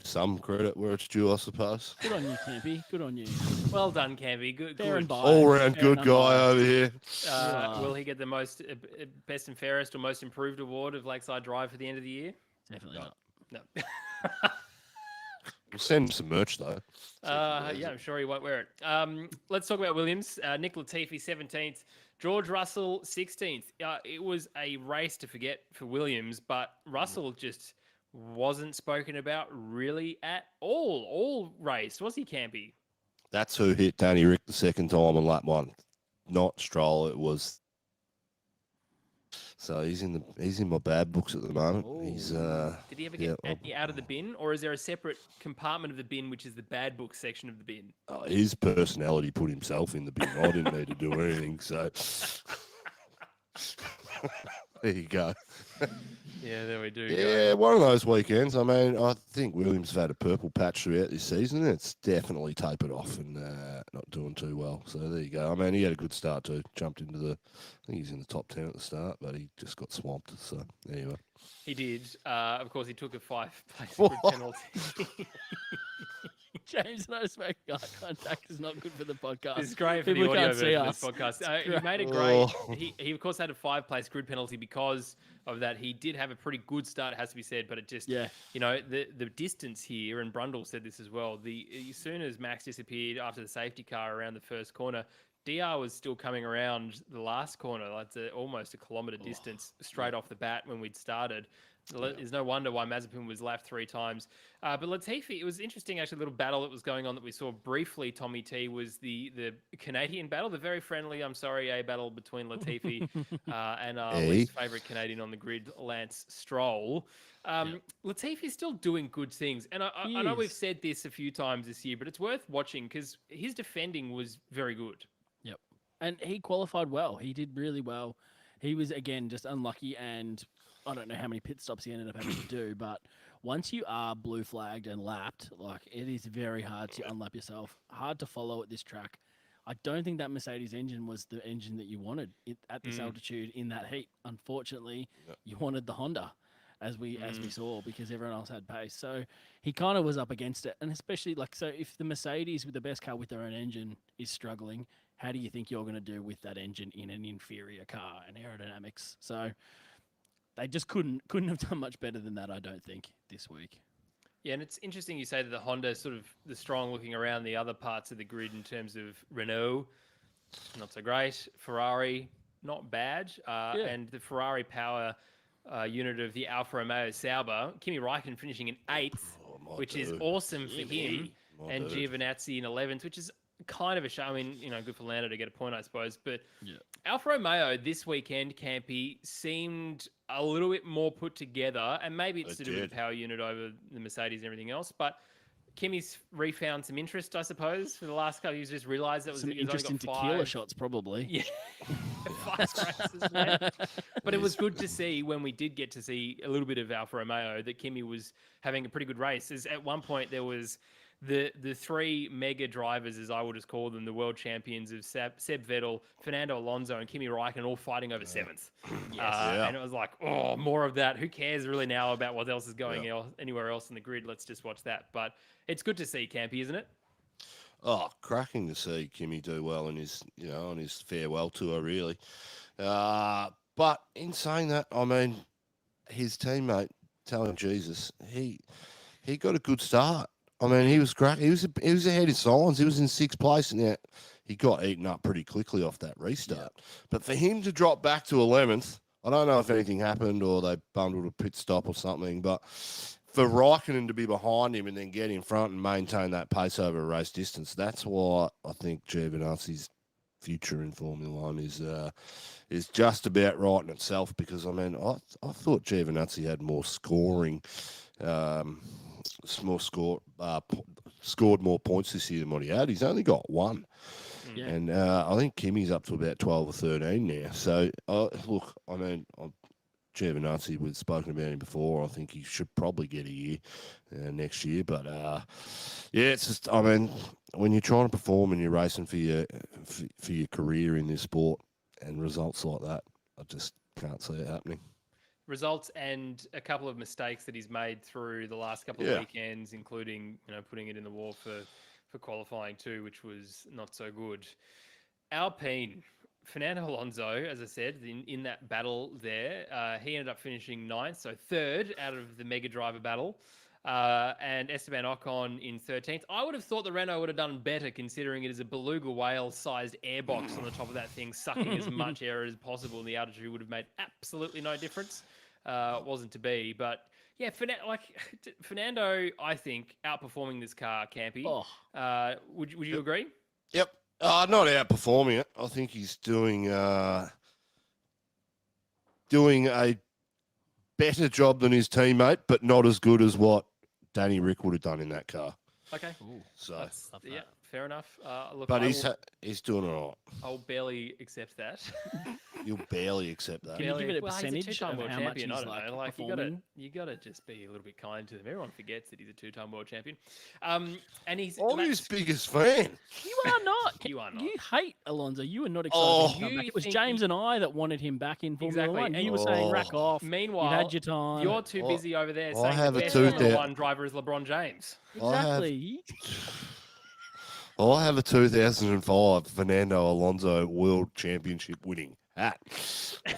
some credit where it's due, I suppose. Good on you, Campy. Good on you. Well done, Campy. Good. Fair and biased. All round Fair and good guy unbiased. over here. Will he get the most best and fairest or most improved award of Lakeside Drive for the end of the year? Definitely not. No. We'll send him some merch though. Yeah, I'm sure he won't wear it. Let's talk about Williams. Nick Latifi, 17th. George Russell, 16th. It was a race to forget for Williams, but Russell just wasn't spoken about really at all race, was he, Campy? That's who hit Danny Rick the second time on lap 1. Not Stroll, it was. So he's in my bad books at the moment. He's Did he ever get out of the bin, or is there a separate compartment of the bin which is the bad book section of the bin? his personality put himself in the bin. I didn't need to do anything, so there you go. Yeah, there we do. Yeah, one of those weekends. I mean, I think Williams have had a purple patch throughout this season. It's definitely tapered off and not doing too well. So there you go. I mean, he had a good start too. Jumped into I think he's in the top 10 at the start, but he just got swamped. So there you go. He did. Of course, he took a 5-place grid penalty. James and I just make eye contact is not good for the podcast. It's great for People the audio can't see version of this us. podcast. He made it great. He of course had a 5-place grid penalty because of that. He did have a pretty good start, it has to be said, but it just, the distance here, and Brundle said this as well, as soon as Max disappeared after the safety car around the first corner, DR was still coming around the last corner. That's almost a kilometre distance straight off the bat when we'd started. There's no wonder why Mazepin was lapped 3 times. But Latifi, it was interesting, actually, a little battle that was going on that we saw briefly, Tommy T, was the Canadian battle, the very friendly, I'm sorry, battle between Latifi and our least favourite Canadian on the grid, Lance Stroll. Latifi's still doing good things. And I know we've said this a few times this year, but it's worth watching because his defending was very good. Yep. And he qualified well. He did really well. He was, again, just unlucky, and I don't know how many pit stops he ended up having to do, but once you are blue flagged and lapped, like, it is very hard to unlap yourself. Hard to follow at this track. I don't think that Mercedes engine was the engine that you wanted at this altitude in that heat. Unfortunately, you wanted the Honda, as we saw, because everyone else had pace. So he kind of was up against it, and especially so if the Mercedes with the best car with their own engine is struggling, how do you think you're going to do with that engine in an inferior car and aerodynamics? So they just couldn't have done much better than that, I don't think, this week. Yeah, and it's interesting you say that the Honda sort of the strong looking around the other parts of the grid in terms of Renault, not so great. Ferrari, not bad. And the Ferrari power unit of the Alfa Romeo Sauber, Kimi Räikkönen finishing in 8th, which is awesome for him, and Giovinazzi in 11th, which is kind of a shame. I mean, good for Lando to get a point, I suppose. But Alfa Romeo this weekend, Campy, seemed a little bit more put together, and maybe it's to do with the power unit over the Mercedes and everything else. But Kimi's refound some interest, I suppose, for the last couple of years. Just realised that was some interest in tequila shots, probably. Yeah, 5 races, mate. But it was good to see when we did get to see a little bit of Alfa Romeo that Kimi was having a pretty good race. As at one point there was the 3 mega drivers, as I would just call them, the world champions of Seb Vettel, Fernando Alonso, and Kimi Räikkönen, all fighting over 7th. And it was like, more of that. Who cares really now about what else is going anywhere else in the grid? Let's just watch that. But it's good to see, Campy, isn't it? Oh, cracking to see Kimi do well in his, on his farewell tour, really. But in saying that, I mean, his teammate, telling Jesus, he got a good start. I mean, he was great. He was ahead in signs. He was in 6th place, and he got eaten up pretty quickly off that restart. But for him to drop back to 11th, I don't know if anything happened or they bundled a pit stop or something, but for Raikkonen to be behind him and then get in front and maintain that pace over a race distance, that's why I think Giovinazzi's future in Formula One is just about right in itself. Because I mean, I thought Giovinazzi had more scoring, scored more points this year than what he had. He's only got one. Yeah. And I think Kimmy's up to about 12 or 13 now. So, look, I mean, Giovinazzi, we've spoken about him before. I think he should probably get a year next year. But, yeah, it's just, I mean, when you're trying to perform and you're racing for your career in this sport and results like that, I just can't see it happening. Results and a couple of mistakes that he's made through the last couple of weekends, including, putting it in the wall for qualifying too, which was not so good. Alpine, Fernando Alonso, as I said, in that battle there, he ended up finishing 9th, so 3rd out of the Mega Driver battle, and Esteban Ocon in 13th. I would have thought the Renault would have done better, considering it is a beluga whale-sized airbox on the top of that thing, sucking as much air as possible, and the altitude would have made absolutely no difference. It wasn't to be, but yeah, Fernando, I think, outperforming this car, Campy. Would you agree? Yep. Not outperforming it. I think he's doing a better job than his teammate, but not as good as what Danny Rick would have done in that car. Okay. Ooh, So, yeah, fair enough. Look, but he's doing all right. I'll barely accept that. You'll barely accept that. Can you give it a percentage he's a two-time of world how much champion. he's I don't know. Like performing? you gotta just be a little bit kind to him. Everyone forgets that he's a two-time world champion. And he's I'm his biggest fan. You are not. You are not. You hate Alonso. You were not excited Oh. to come back. It was think James and I that wanted him back in Formula Exactly. One. And You were saying, Oh. rack off. Meanwhile, you had your time. You're too busy over there I saying have the a best tooth Formula out. One driver is LeBron James. Exactly. I have a 2005 Fernando Alonso World Championship winning hat.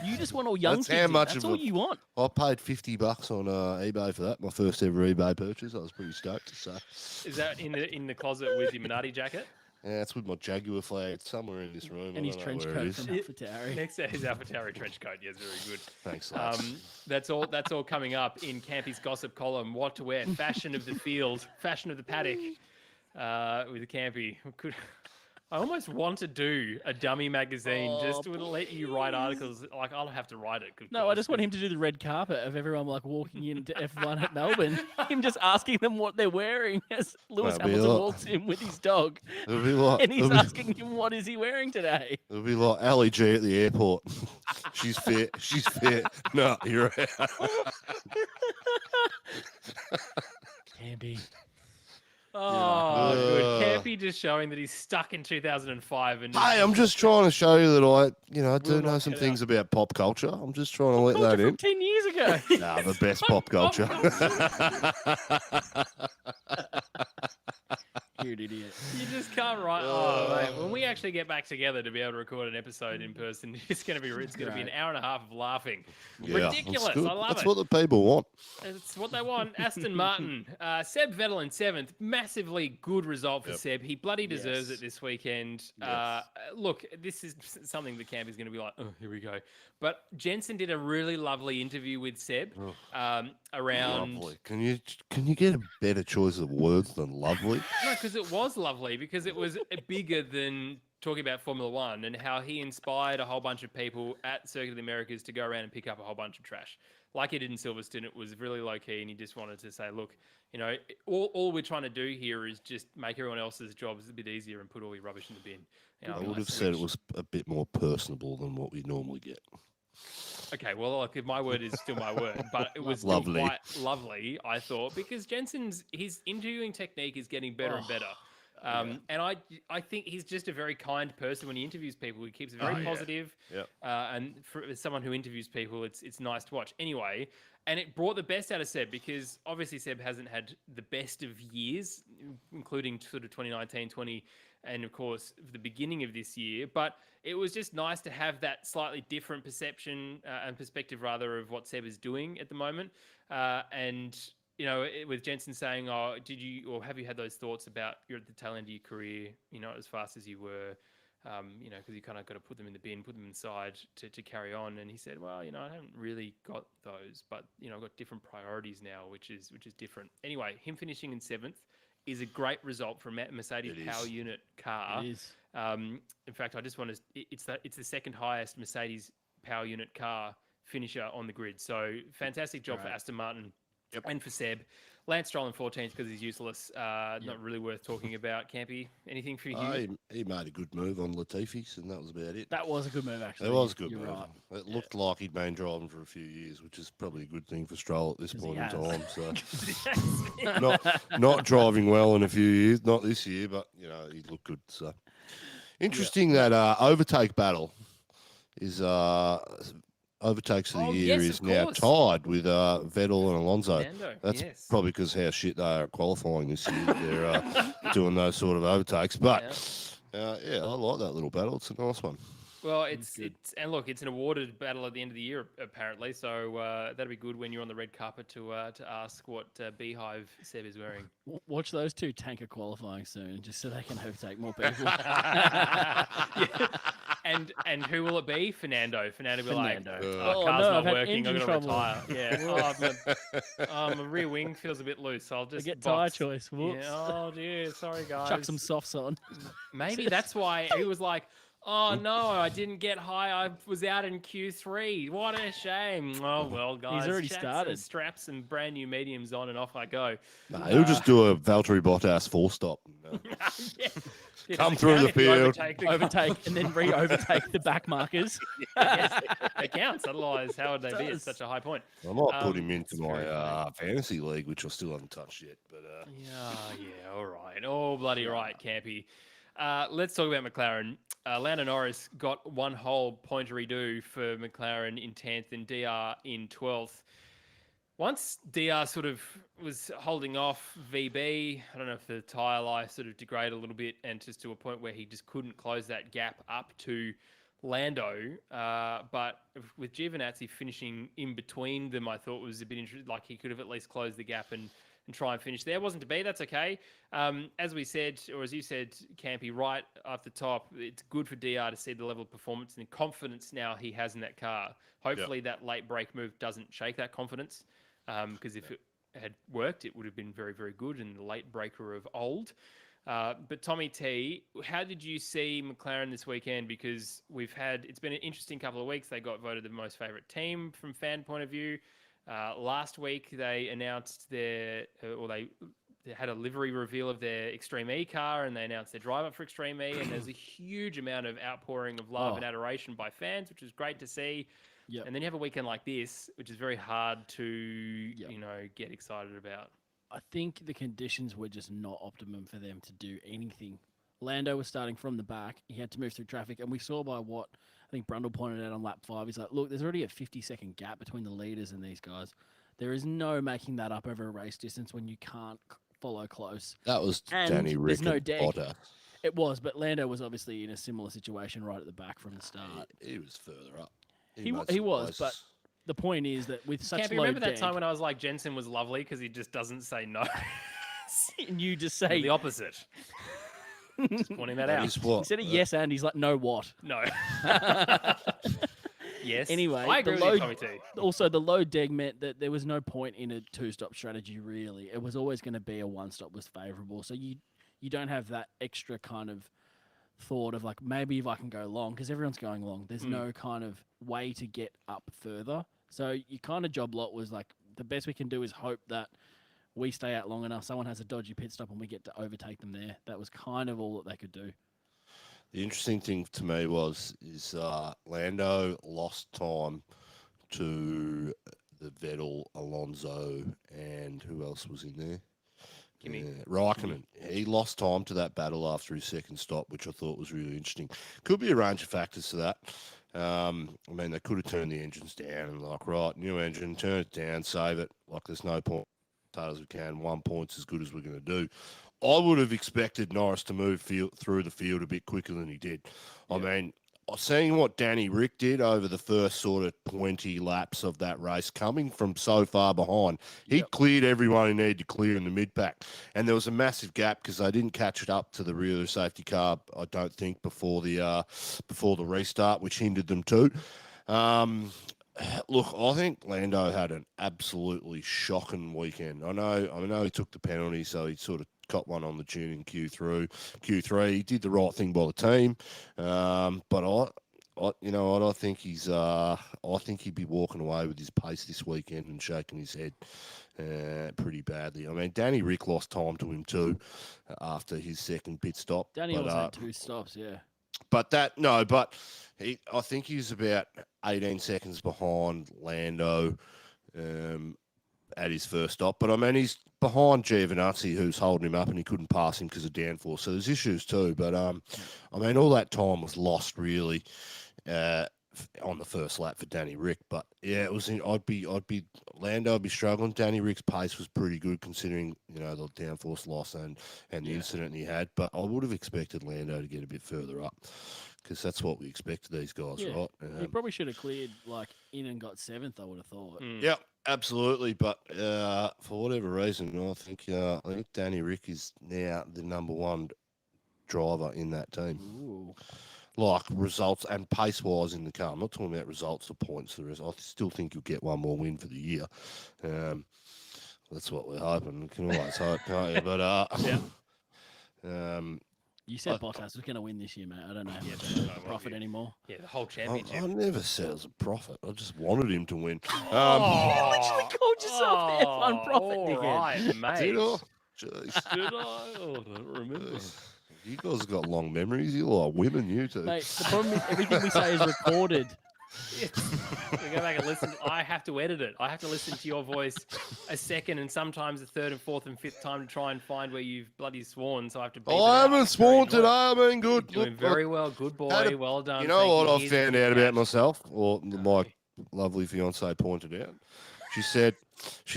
You just want all young That's kids. how in. much That's of all a- you want. I paid $50 on eBay for that. My first ever eBay purchase. I was pretty stoked. So Is that in the closet with your Minardi jacket? yeah, it's with my Jaguar flag. It's somewhere in this room. And I his don't know trench where coat it is. from AlphaTauri. Next to his AlphaTauri trench coat. Yes, very good. Thanks, lads. That's all coming up in Campy's gossip column. What to wear, fashion of the field, fashion of the paddock, with Campy. I almost want to do a dummy magazine just to let you write articles. Like, I'll have to write it. No, I just want him to do the red carpet of everyone like walking into F1 at Melbourne. Him just asking them what they're wearing as Lewis That'd be Hamilton a lot. walks in with his dog. It'll be like, And he's asking him what is he wearing today. it'll be like Ali G at the airport. She's fit. She's fit. No, you're out. Campy. Oh, good. Campy just showing that he's stuck in 2005. And Hey, I'm just trying to show you that I do Will know not some get things about pop culture. I'm just trying to let Culture that from in. 10 years ago. Nah, the best pop culture. You're an idiot. You just can't write. Oh, mate. When we actually get back together to be able to record an episode in person, it's going to be an hour and a half of laughing. Yeah, Ridiculous. that's good. I love That's it. what the people want. It's what they want. Aston Martin, Seb Vettel in 7th. Massively good result for Seb. He bloody deserves it this weekend. Look, this is something that Campy's going to be like, oh, here we go. But Jensen did a really lovely interview with Seb around. Lovely. Can you get a better choice of words than lovely? No, because it was lovely, because it was bigger than talking about Formula One and how he inspired a whole bunch of people at Circuit of the Americas to go around and pick up a whole bunch of trash. Like he did in Silverstone, it was really low key, and he just wanted to say, look, all we're trying to do here is just make everyone else's jobs a bit easier and put all your rubbish in the bin. I would have said it was a bit more personable than what we normally get. Okay, well, look, my word is still my word, but it was still Lovely. quite lovely, I thought, because his interviewing technique is getting better and better. And I think he's just a very kind person when he interviews people. He keeps it very positive. Yep. And for someone who interviews people, it's nice to watch. Anyway, and it brought the best out of Seb, because obviously Seb hasn't had the best of years, including sort of 2019, 20, and of course the beginning of this year. But it was just nice to have that slightly different perception and perspective, rather, of what Seb is doing at the moment. And with Jensen saying, "Oh, did you or have you had those thoughts about you're at the tail end of your career? As fast as you were, because you kind of got to put them in the bin, put them inside to carry on. And he said, well, I haven't really got those, but I've got different priorities now, which is different. Anyway, him finishing in 7th is a great result for a Mercedes power unit car. It is. In fact, I just want to. It's the second highest Mercedes power unit car finisher on the grid. So fantastic job for Aston Martin and for Seb. Lance Stroll in 14th because he's useless. Not really worth talking about. Campy, anything for you? He made a good move on Latifi's, and that was about it. That was a good move, actually. It was a good You're move. right. It looked like he'd been driving for a few years, which is probably a good thing for Stroll at this point in time. So not driving well in a few years, not this year, but he looked good. So interesting that overtake battle is overtakes of the year is now tied with Vettel and Alonso. That's probably because how shit they are at qualifying this year. They're doing those sort of overtakes. But I like that little battle. It's a nice one. Well, it's an awarded battle at the end of the year apparently. So that'll be good when you're on the red carpet to ask what beehive Seb is wearing. Watch those two tanker qualifying soon, just so they can overtake more people. And who will it be? Fernando. Fernando will be like, car's I've not working. I'm going to retire. Yeah. My rear wing feels a bit loose. I'll just get tyre choice. Whoops. Yeah. Oh dear. Sorry guys. Chuck some softs on. Maybe that's why he was like, oh no, I didn't get high. I was out in Q3. What a shame. Oh well, guys. He's already started. Straps and brand new mediums on, and off I go. No, he'll just do a Valtteri Bottas 4-stop. Come through the field, overtake, and then re-overtake the back markers. Yes, it counts. Otherwise, how would they be at such a high point? I might put him into my fantasy league, which I still haven't touched yet. But all right. Oh, bloody right, Campy. Let's talk about McLaren. Lando Norris got one whole point redo for McLaren in 10th and DR in 12th. Once DR sort of was holding off VB, I don't know if the tyre life sort of degraded a little bit and just to a point where he just couldn't close that gap up to Lando. But with Giovinazzi finishing in between them, I thought was a bit interesting. Like he could have at least closed the gap and try and finish there. Wasn't to be. That's okay. As we said, or as you said, Campy, right off the top, it's good for DR to see the level of performance and confidence now he has in that car. Hopefully that late brake move doesn't shake that confidence. Because if it had worked, it would have been very, very good and the late breaker of old. But Tommy T, how did you see McLaren this weekend? Because it's been an interesting couple of weeks. They got voted the most favourite team from fan point of view. Last week they announced they had a livery reveal of their Extreme E car and they announced their drive up for Extreme E. And there's a huge amount of outpouring of love and adoration by fans, which was great to see. Yep. And then you have a weekend like this, which is very hard to, get excited about. I think the conditions were just not optimum for them to do anything. Lando was starting from the back. He had to move through traffic. And we saw by what I think Brundle pointed out on lap 5. He's like, look, there's already a 50-second gap between the leaders and these guys. There is no making that up over a race distance when you can't follow close. That was and Danny Rick no and Potter. It was, but Lando was obviously in a similar situation right at the back from the start. He was further up. He was, but the point is that with such low remember that time when I was like, Jensen was lovely because he just doesn't say no. And you just say the opposite. Just pointing that out. Instead of yes and, he's like, no what? No. Yes. Anyway, I agree with you, Tommy T. Also, the low deg meant that there was no point in a two-stop strategy, really. It was always going to be a one-stop was favourable. So you don't have that extra kind of thought of like, maybe if I can go long, because everyone's going long. There's no kind of way to get up further. So your kind of job lot was like, the best we can do is hope that we stay out long enough, someone has a dodgy pit stop and we get to overtake them there. That was kind of all that they could do. The interesting thing to me is Lando lost time to the Vettel, Alonso, and who else was in there? Raikkonen. He lost time to that battle after his second stop, which I thought was really interesting. Could be a range of factors to that. They could have turned the engines down and like, right, new engine, turn it down, save it. Like, there's no point. As hard as we can. 1 point's as good as we're going to do. I would have expected Norris to move through the field a bit quicker than he did. I mean, seeing what Danny Rick did over the first sort of 20 laps of that race, coming from so far behind, he Yep. cleared everyone he needed to clear in the mid-pack. And there was a massive gap because they didn't catch it up to the rear of the safety car, I don't think, before the restart, which hindered them too. Look, I think Lando had an absolutely shocking weekend. I know he took the penalty, so he sort of got one on the tune in Q3. He did the right thing by the team, but you know what? I think he'd be walking away with his pace this weekend and shaking his head pretty badly. I mean, Danny Rick lost time to him too after his second pit stop. Danny but, also had 2 stops, yeah. But I think he's about 18 seconds behind Lando at his first stop. But I mean, he's behind Giovinazzi, who's holding him up, and he couldn't pass him because of downforce. So there's issues too. But I mean, all that time was lost really on the first lap for Danny Rick. But yeah, I'd be struggling. Danny Rick's pace was pretty good considering the downforce loss and the incident he had. But I would have expected Lando to get a bit further up because that's what we expect of these guys, right? He probably should have cleared in and got 7th. I would have thought. Yep, absolutely. But for whatever reason, I think Danny Rick is now the number 1 driver in that team. Ooh. Like results and pace-wise in the car. I'm not talking about results or points. I still think you'll get one more win for the year. That's what we're hoping. We can always hope, can't you? But You said Bottas was going to win this year, mate. I don't know how much of a profit anymore. Yeah, the whole championship. I never said it was a profit. I just wanted him to win. You actually called yourself the F1 prophet, all dickhead. right, mate. Did I? Jeez. Did I? Oh, I don't remember. You guys have got long memories. You like women, you two. Mate, the problem is everything we say is recorded. We go back and listen. I have to edit it. I have to listen to your voice a second and sometimes a third and fourth and fifth time to try and find where you've bloody sworn. So I have to. I haven't sworn today. I've been good. You're doing very well. Good boy. Well done. You know what I Here's found the out about cash. myself, or my lovely fiance pointed out. She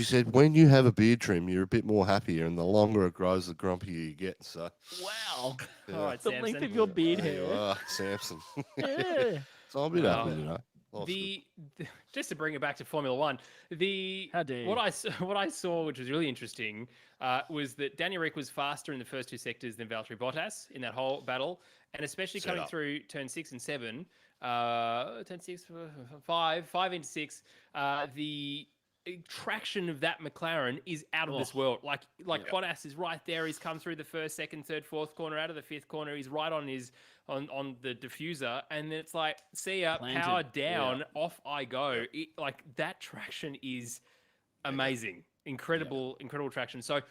said, when you have a beard trim, you're a bit more happier, and the longer it grows, the grumpier you get. So, Wow. yeah. All right, The Samson. length of your beard There you hair. are, Samson. Yeah. So I'm a bit Wow. happy today. Life's good. Just to bring it back to Formula One, How dare you. what I saw, which was really interesting, was that Danny Rick was faster in the first 2 sectors than Valtteri Bottas in that whole battle, and especially coming through turn 6 and 7, turn 6, 5 into 6, the traction of that McLaren is out of this world. Like Bottas is right there. He's come through the first, second, third, fourth corner, out of the 5th corner. He's right on his on the diffuser, and then it's like, see ya, Planted. power down, off I go. Like that traction is amazing, incredible traction. So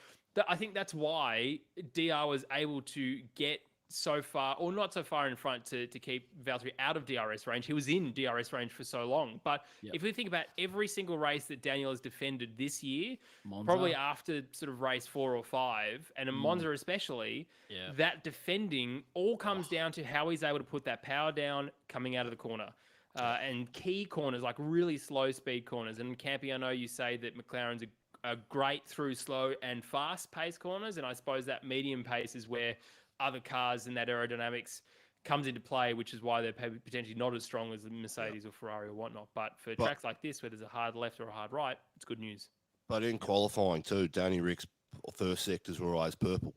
I think that's why DR was able to get so far, or not so far in front to keep Valtteri out of DRS range. He was in DRS range for so long. But if we think about every single race that Daniel has defended this year, Monza. probably after sort of race 4 or 5, and in Monza especially, that defending all comes down to how he's able to put that power down coming out of the corner. And key corners, like really slow speed corners. And Campy, I know you say that McLaren's are great through slow and fast pace corners. And I suppose that medium pace is where other cars and that aerodynamics comes into play, which is why they're potentially not as strong as the Mercedes or Ferrari or whatnot. But for tracks like this, where there's a hard left or a hard right, it's good news. But in qualifying too, Danny Rick's first sectors were always purple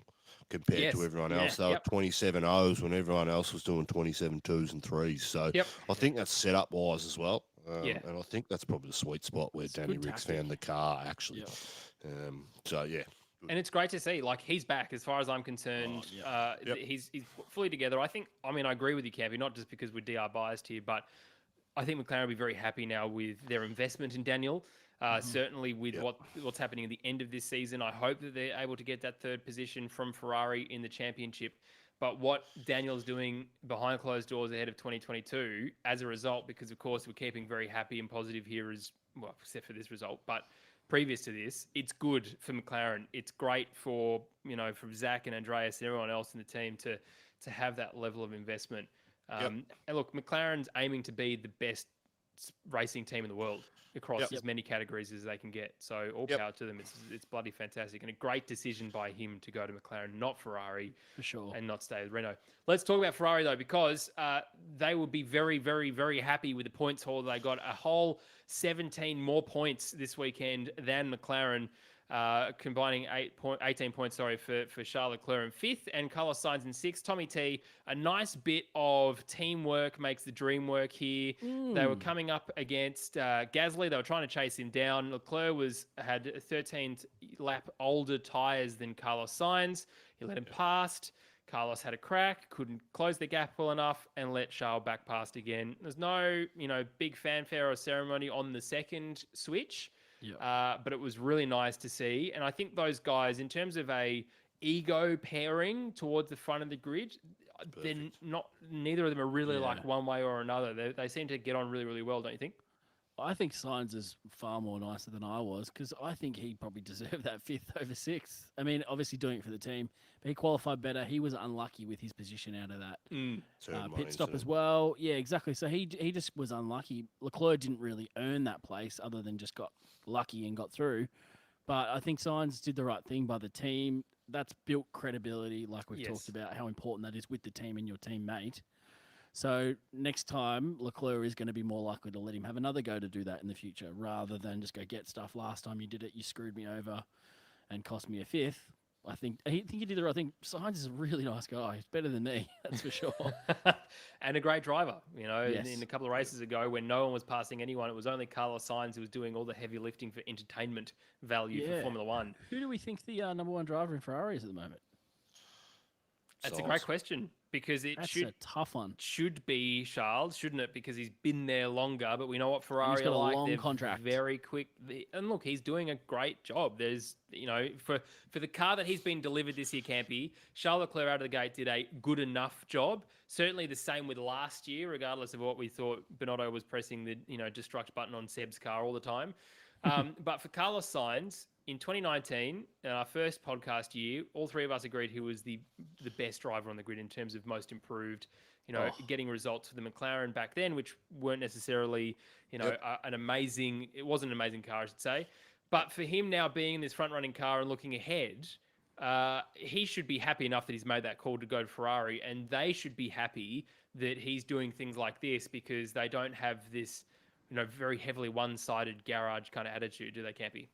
compared to everyone else. They were 27 O's when everyone else was doing 27 2s and 3s. So I think that's set up wise as well. And I think that's probably the sweet spot where Danny Rick's found the car actually. So yeah. And it's great to see, like, he's back as far as I'm concerned. He's fully together. I agree with you, Campy, not just because we're DR biased here, but I think McLaren will be very happy now with their investment in Daniel. Certainly with what's happening at the end of this season. I hope that they're able to get that 3rd position from Ferrari in the championship. But what Daniel's doing behind closed doors ahead of 2022, as a result, because, of course, we're keeping very happy and positive here as well, except for this result, but previous to this, it's good for McLaren. It's great for, from Zach and Andreas and everyone else in the team to have that level of investment. And look, McLaren's aiming to be the best racing team in the world across Yep. as many categories as they can get. So all Yep. power to them. It's bloody fantastic, and a great decision by him to go to McLaren, not Ferrari, For sure. and not stay with Renault. Let's talk about Ferrari though, because they will be very, very, very happy with the points haul. They got a whole 17 more points this weekend than McLaren. Combining 18 points, for Charles Leclerc in fifth, and Carlos Sainz in sixth. Tommy T, a nice bit of teamwork makes the dream work here. They were coming up against Gasly. They were trying to chase him down. Leclerc had 13th lap older tyres than Carlos Sainz. He let him past. Carlos had a crack, couldn't close the gap well enough, and let Charles back past again. There's no, big fanfare or ceremony on the second switch. Yeah. But it was really nice to see. And I think those guys, in terms of a ego pairing towards the front of the grid, neither of them are really like one way or another. They seem to get on really, really well, don't you think? I think Sainz is far more nicer than I was, because I think he probably deserved that fifth over sixth. I mean, obviously doing it for the team, but he qualified better. He was unlucky with his position out of that pit stop as well. Yeah, exactly. So he just was unlucky. Leclerc didn't really earn that place, other than just got lucky and got through. But I think Sainz did the right thing by the team. That's built credibility, like we've talked about, how important that is with the team and your teammate. So next time, Leclerc is going to be more likely to let him have another go to do that in the future, rather than just go get stuff. Last time you did it, you screwed me over and cost me a fifth. I think you did the right thing. Sainz is a really nice guy. He's better than me, that's for sure. And a great driver. In a couple of races ago, when no one was passing anyone, it was only Carlos Sainz who was doing all the heavy lifting for entertainment value for Formula One. Who do we think the number one driver in Ferrari is at the moment? That's a great question, because That's a tough one. Should be Charles, shouldn't it? Because he's been there longer, but we know what Ferrari He's got are like. a long They're contract. Very quick. And look, he's doing a great job. There's, for the car that he's been delivered this year, Campy, Charles Leclerc out of the gate did a good enough job. Certainly the same with last year, regardless of what we thought. Binotto was pressing the, destruct button on Seb's car all the time. But for Carlos Sainz, in 2019, our first podcast year, all three of us agreed he was the best driver on the grid in terms of most improved, getting results for the McLaren back then, which weren't necessarily, it wasn't an amazing car, I should say. But for him now being in this front-running car and looking ahead, he should be happy enough that he's made that call to go to Ferrari, and they should be happy that he's doing things like this, because they don't have this, very heavily one-sided garage kind of attitude, do they, Campy?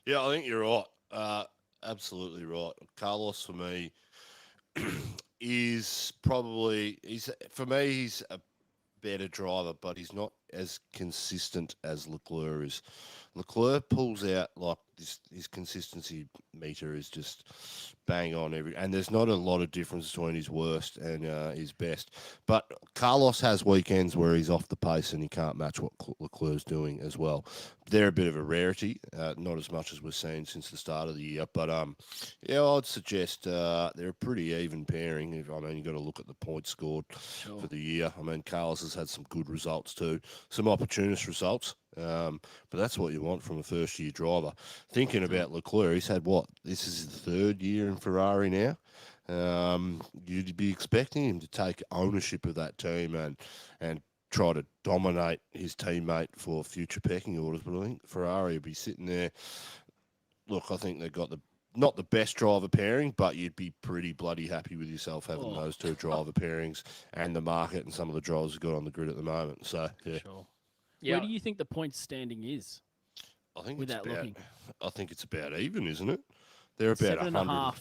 Yeah, I think you're right. Absolutely right. Carlos, for me, he's a better driver, but he's not as consistent as Leclerc is. Leclerc pulls out like his consistency meter is just bang on and there's not a lot of difference between his worst and his best. But Carlos has weekends where he's off the pace and he can't match what Leclerc's doing as well. They're a bit of a rarity, not as much as we've seen since the start of the year. But I'd suggest they're a pretty even pairing. You've got to look at the points scored for the year. I mean, Carlos has had some good results too, some opportunist results. But that's what you want from a first-year driver. Thinking about Leclerc, he's had this is his third year in Ferrari now. You'd be expecting him to take ownership of that team and try to dominate his teammate for future pecking orders. But I think Ferrari would be sitting there. Look, I think they've got not the best driver pairing, but you'd be pretty bloody happy with yourself having those two driver pairings and the market and some of the drivers we've got on the grid at the moment. So, yeah. Sure. Yeah. Where do you think the points standing is? I think without looking, I think it's about even, isn't it? They're about 7.5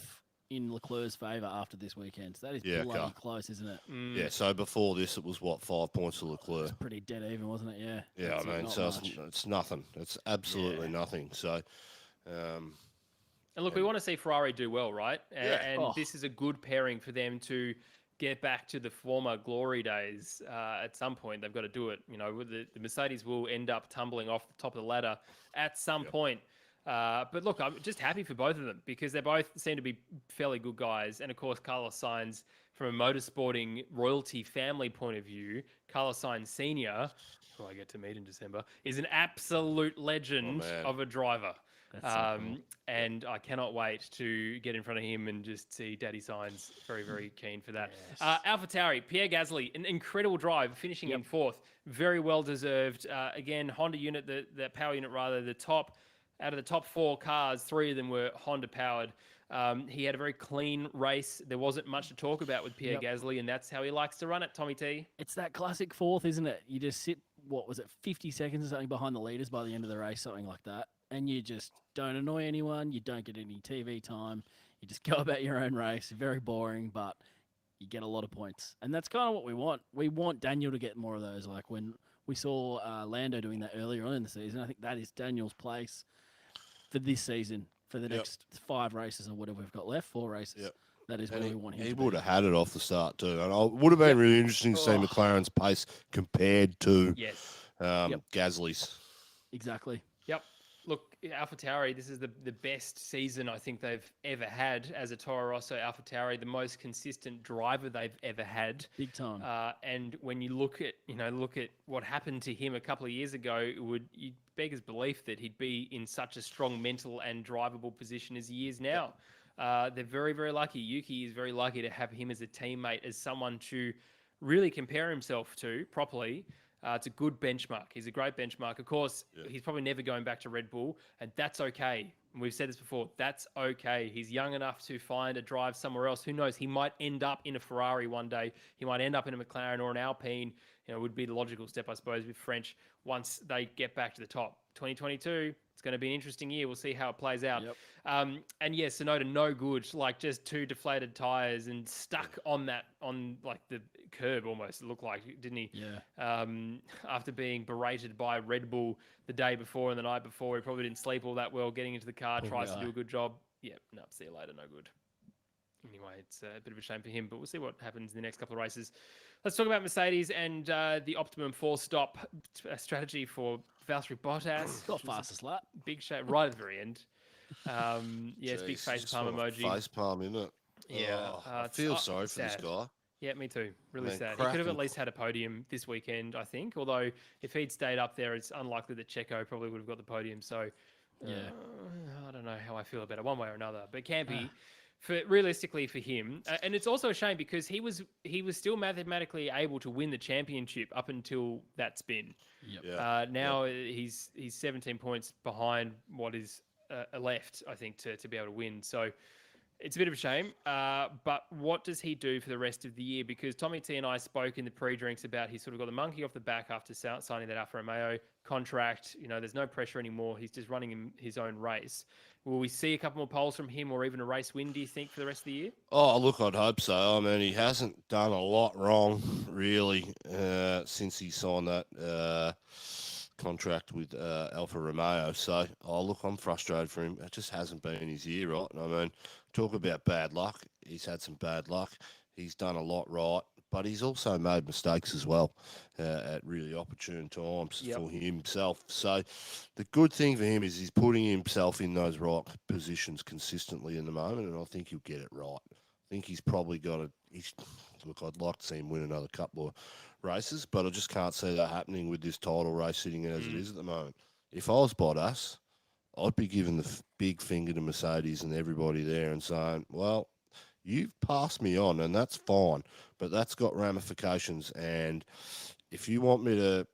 in Leclerc's favour after this weekend. So that is bloody close, isn't it? Yeah. So before this, it was 5 points to Leclerc. It's pretty dead even, wasn't it? Yeah. Yeah, I mean, so it's nothing. It's absolutely nothing. So, and look, we want to see Ferrari do well, right? And this is a good pairing for them to get back to the former glory days. At some point, they've got to do it. The Mercedes will end up tumbling off the top of the ladder at some point. But look, I'm just happy for both of them, because they both seem to be fairly good guys. And of course, Carlos Sainz, from a motorsporting royalty family point of view, Carlos Sainz Sr., who I get to meet in December, is an absolute legend of a driver. That's so cool. And I cannot wait to get in front of him and just see Daddy Signs. Very, very keen for that. Yes. AlphaTauri, Pierre Gasly, an incredible drive, finishing in fourth. Very well deserved. Again, Honda unit, the power unit rather, out of the top 4 cars, 3 of them were Honda powered. He had a very clean race. There wasn't much to talk about with Pierre Gasly, and that's how he likes to run it, Tommy T. It's that classic fourth, isn't it? You just sit, 50 seconds or something behind the leaders by the end of the race, something like that. And you just don't annoy anyone. You don't get any TV time. You just go about your own race. Very boring, but you get a lot of points. And that's kind of what we want. We want Daniel to get more of those. Like when we saw Lando doing that earlier on in the season, I think that is Daniel's place for this season, for the next 5 races or whatever we've got left, 4 rases. That is where we want him to be. He would have had it off the start too. And it would have been really interesting to see McLaren's pace compared to Gasly's. Exactly. Yep. Look, AlphaTauri, this is the best season I think they've ever had as a Toro Rosso AlphaTauri, the most consistent driver they've ever had. Big time. And when you look at what happened to him a couple of years ago, you'd beg his belief that he'd be in such a strong mental and drivable position as he is now. They're very, very lucky. Yuki is very lucky to have him as a teammate, as someone to really compare himself to properly. It's a good benchmark. He's a great benchmark. Of course, he's probably never going back to Red Bull, and that's okay. We've said this before. That's okay. He's young enough to find a drive somewhere else. Who knows? He might end up in a Ferrari one day. He might end up in a McLaren or an Alpine. Would be the logical step, I suppose, with French once they get back to the top. 2022, it's going to be an interesting year. We'll see how it plays out. And yes, Tsunoda, no good. Like just 2 deflated tires and stuck on like the curb almost, it looked like, didn't he? Yeah. After being berated by Red Bull the day before and the night before, he probably didn't sleep all that well, getting into the car, tries to do a good job. Yeah, no, see you later, no good. Anyway, it's a bit of a shame for him, but we'll see what happens in the next couple of races. Let's talk about Mercedes and the optimum 4-stop strategy for Valtteri Bottas. Got fastest lap. Big shame right at the very end. Yes, big face palm emoji. Face palm, isn't it? Yeah. I feel sorry for this guy. Yeah, me too. Really sad. He could have at least had a podium this weekend, I think. Although if he'd stayed up there, it's unlikely that Checo probably would have got the podium. So, I don't know how I feel about it one way or another. But Campy, realistically for him, and it's also a shame because he was still mathematically able to win the championship up until that spin. Now he's 17 points behind what is left, I think, to be able to win. So it's a bit of a shame. But what does he do for the rest of the year? Because Tommy T and I spoke in the pre-drinks about he's sort of got the monkey off the back after signing that Alfa Romeo contract. There's no pressure anymore. He's just running his own race. Will we see a couple more poles from him or even a race win, do you think, for the rest of the year? Oh, look, I'd hope so. I mean, he hasn't done a lot wrong, really, since he signed that contract with Alfa Romeo. So, look, I'm frustrated for him. It just hasn't been his year, right? I mean, talk about bad luck. He's had some bad luck. He's done a lot right, but he's also made mistakes as well at really opportune times for himself. So the good thing for him is he's putting himself in those right positions consistently in the moment, and I think he'll get it right. I think he's probably got look, I'd like to see him win another couple of races, but I just can't see that happening with this title race sitting as it is at the moment. If I was Bottas, I'd be giving the big finger to Mercedes and everybody there and saying, well, you've passed me on, and that's fine, but that's got ramifications. And if you want me to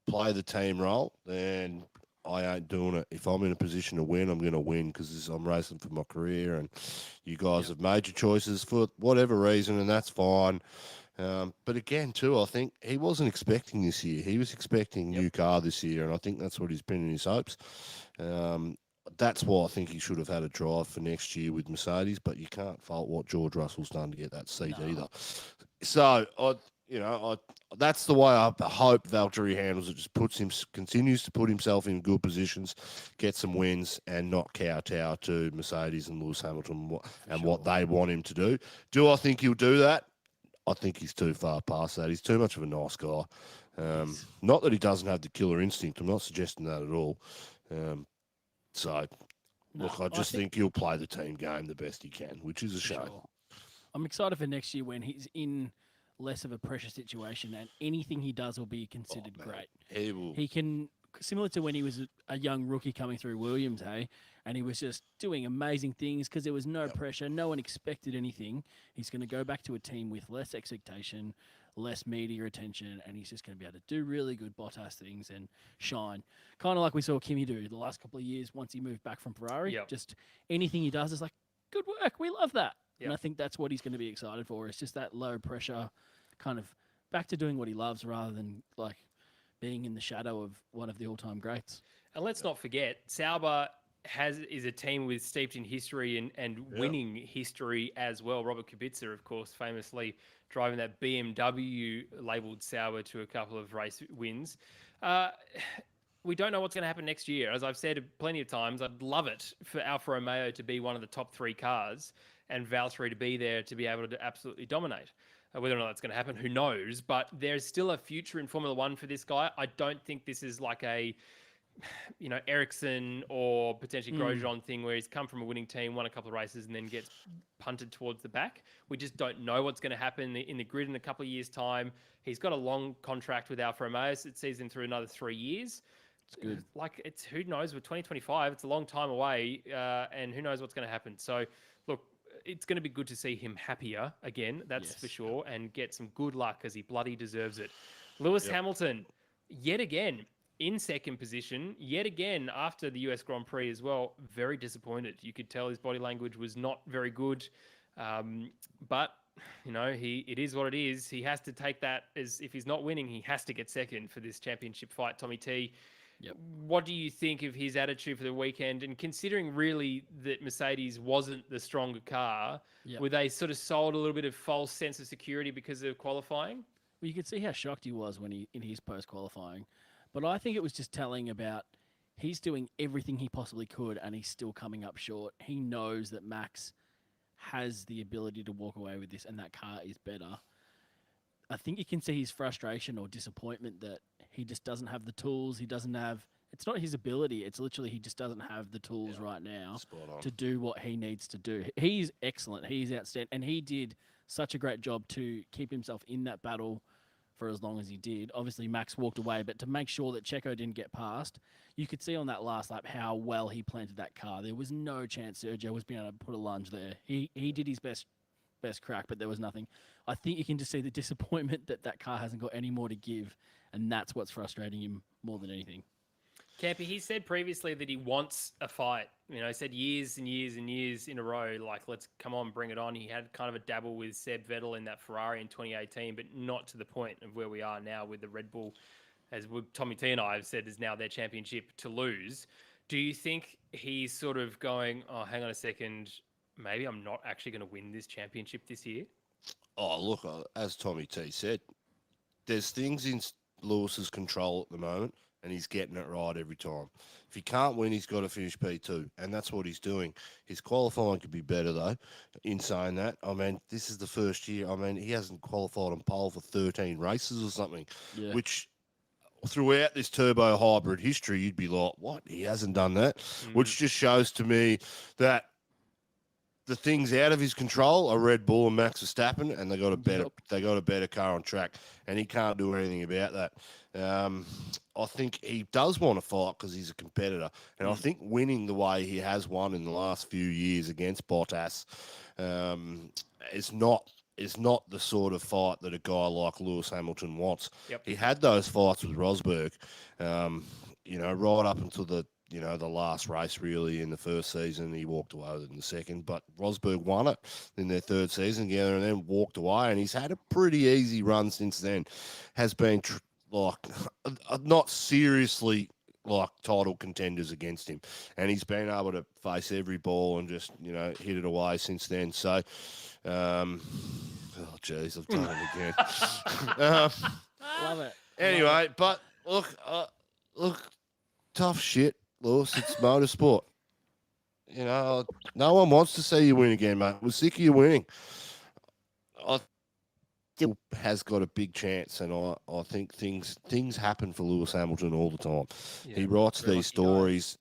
play the team role, then I ain't doing it. If I'm in a position to win, I'm going to win because I'm racing for my career, and you guys have made your choices for whatever reason, and that's fine. But again, too, I think he wasn't expecting this year. He was expecting a new car this year, and I think that's what he's been in his hopes. That's why I think he should have had a drive for next year with Mercedes, but you can't fault what George Russell's done to get that seat either. So, that's the way I hope Valtteri handles it. Just continues to put himself in good positions, get some wins, and not kowtow to Mercedes and Lewis Hamilton what they want him to do. Do I think he'll do that? I think he's too far past that. He's too much of a nice guy. Not that he doesn't have the killer instinct. I'm not suggesting that at all. I just think he'll play the team game the best he can, which is a shame. Sure. I'm excited for next year when he's in less of a pressure situation and anything he does will be considered great. He will. He can similar to when he was a young rookie coming through Williams, hey, and he was just doing amazing things because there was no pressure, no one expected anything. He's going to go back to a team with less expectation, less media attention, and he's just going to be able to do really good Bottas things and shine. Kind of like we saw Kimi do the last couple of years once he moved back from Ferrari. Yep. Just anything he does is like, good work, we love that. Yep. And I think that's what he's going to be excited for. It's just that low pressure, kind of back to doing what he loves rather than like being in the shadow of one of the all-time greats. And let's not forget, Sauber is a team with steeped in history and winning history as well. Robert Kubica, of course, famously driving that BMW labelled Sauber to a couple of race wins. We don't know what's going to happen next year. As I've said plenty of times, I'd love it for Alfa Romeo to be one of the top 3 cars and Valtteri to be there to be able to absolutely dominate. Whether or not that's going to happen, who knows? But there's still a future in Formula One for this guy. I don't think this is like a, Ericsson or potentially Grosjean thing where he's come from a winning team, won a couple of races, and then gets punted towards the back. We just don't know what's going to happen in the grid in a couple of years' time. He's got a long contract with Alfa Romeo. So it sees him through another 3 years. It's good. Who knows? With 2025, it's a long time away, and who knows what's going to happen. So, look, it's going to be good to see him happier again, that's for sure, and get some good luck because he bloody deserves it. Lewis Hamilton, yet again, in second position, yet again after the US Grand Prix as well, very disappointed. You could tell his body language was not very good, but it is what it is. He has to take that as if he's not winning, he has to get second for this championship fight. Tommy T, what do you think of his attitude for the weekend? And considering really that Mercedes wasn't the stronger car, were they sort of sold a little bit of false sense of security because of qualifying? Well, you could see how shocked he was when in his post-qualifying. But I think it was just telling about he's doing everything he possibly could and he's still coming up short. He knows that Max has the ability to walk away with this and that car is better. I think you can see his frustration or disappointment that he just doesn't have the tools. He doesn't have... It's not his ability. It's literally he just doesn't have the tools right now to do what he needs to do. He's excellent. He's outstanding. And he did such a great job to keep himself in that battle for as long as he did. Obviously, Max walked away, but to make sure that Checo didn't get past, you could see on that last lap how well he planted that car. There was no chance Sergio was being able to put a lunge there. He did his best crack, but there was nothing. I think you can just see the disappointment that car hasn't got any more to give, and that's what's frustrating him more than anything. Campy, he said previously that he wants a fight. He said years and years and years in a row, like, let's come on, bring it on. He had kind of a dabble with Seb Vettel in that Ferrari in 2018, but not to the point of where we are now with the Red Bull, as Tommy T and I have said, is now their championship to lose. Do you think he's sort of going, oh, hang on a second, maybe I'm not actually going to win this championship this year? Oh, look, as Tommy T said, there's things in Lewis's control at the moment, and he's getting it right every time. If he can't win, he's got to finish P2, and that's what he's doing. His qualifying could be better, though, in saying that. I mean, this is the first year. I mean, he hasn't qualified on pole for 13 races or something, which throughout this turbo hybrid history, you'd be like, what? He hasn't done that? Which just shows to me that the things out of his control are Red Bull and Max Verstappen, and they got a better car on track, and he can't do anything about that. I think he does want to fight because he's a competitor, and I think winning the way he has won in the last few years against Bottas is not the sort of fight that a guy like Lewis Hamilton wants. He had those fights with Rosberg, right up until the last race, really, in the first season. He walked away with it in the second, but Rosberg won it in their third season together and then walked away, and he's had a pretty easy run since then. Has been not seriously like title contenders against him, and he's been able to face every ball and just hit it away since then. So oh jeez, I've done it again. Love it. Anyway, but look, tough shit, Lewis. It's motorsport. No one wants to see you win again, mate. We're sick of you winning. I still has got a big chance, and I think things happen for Lewis Hamilton all the time. He writes these stories.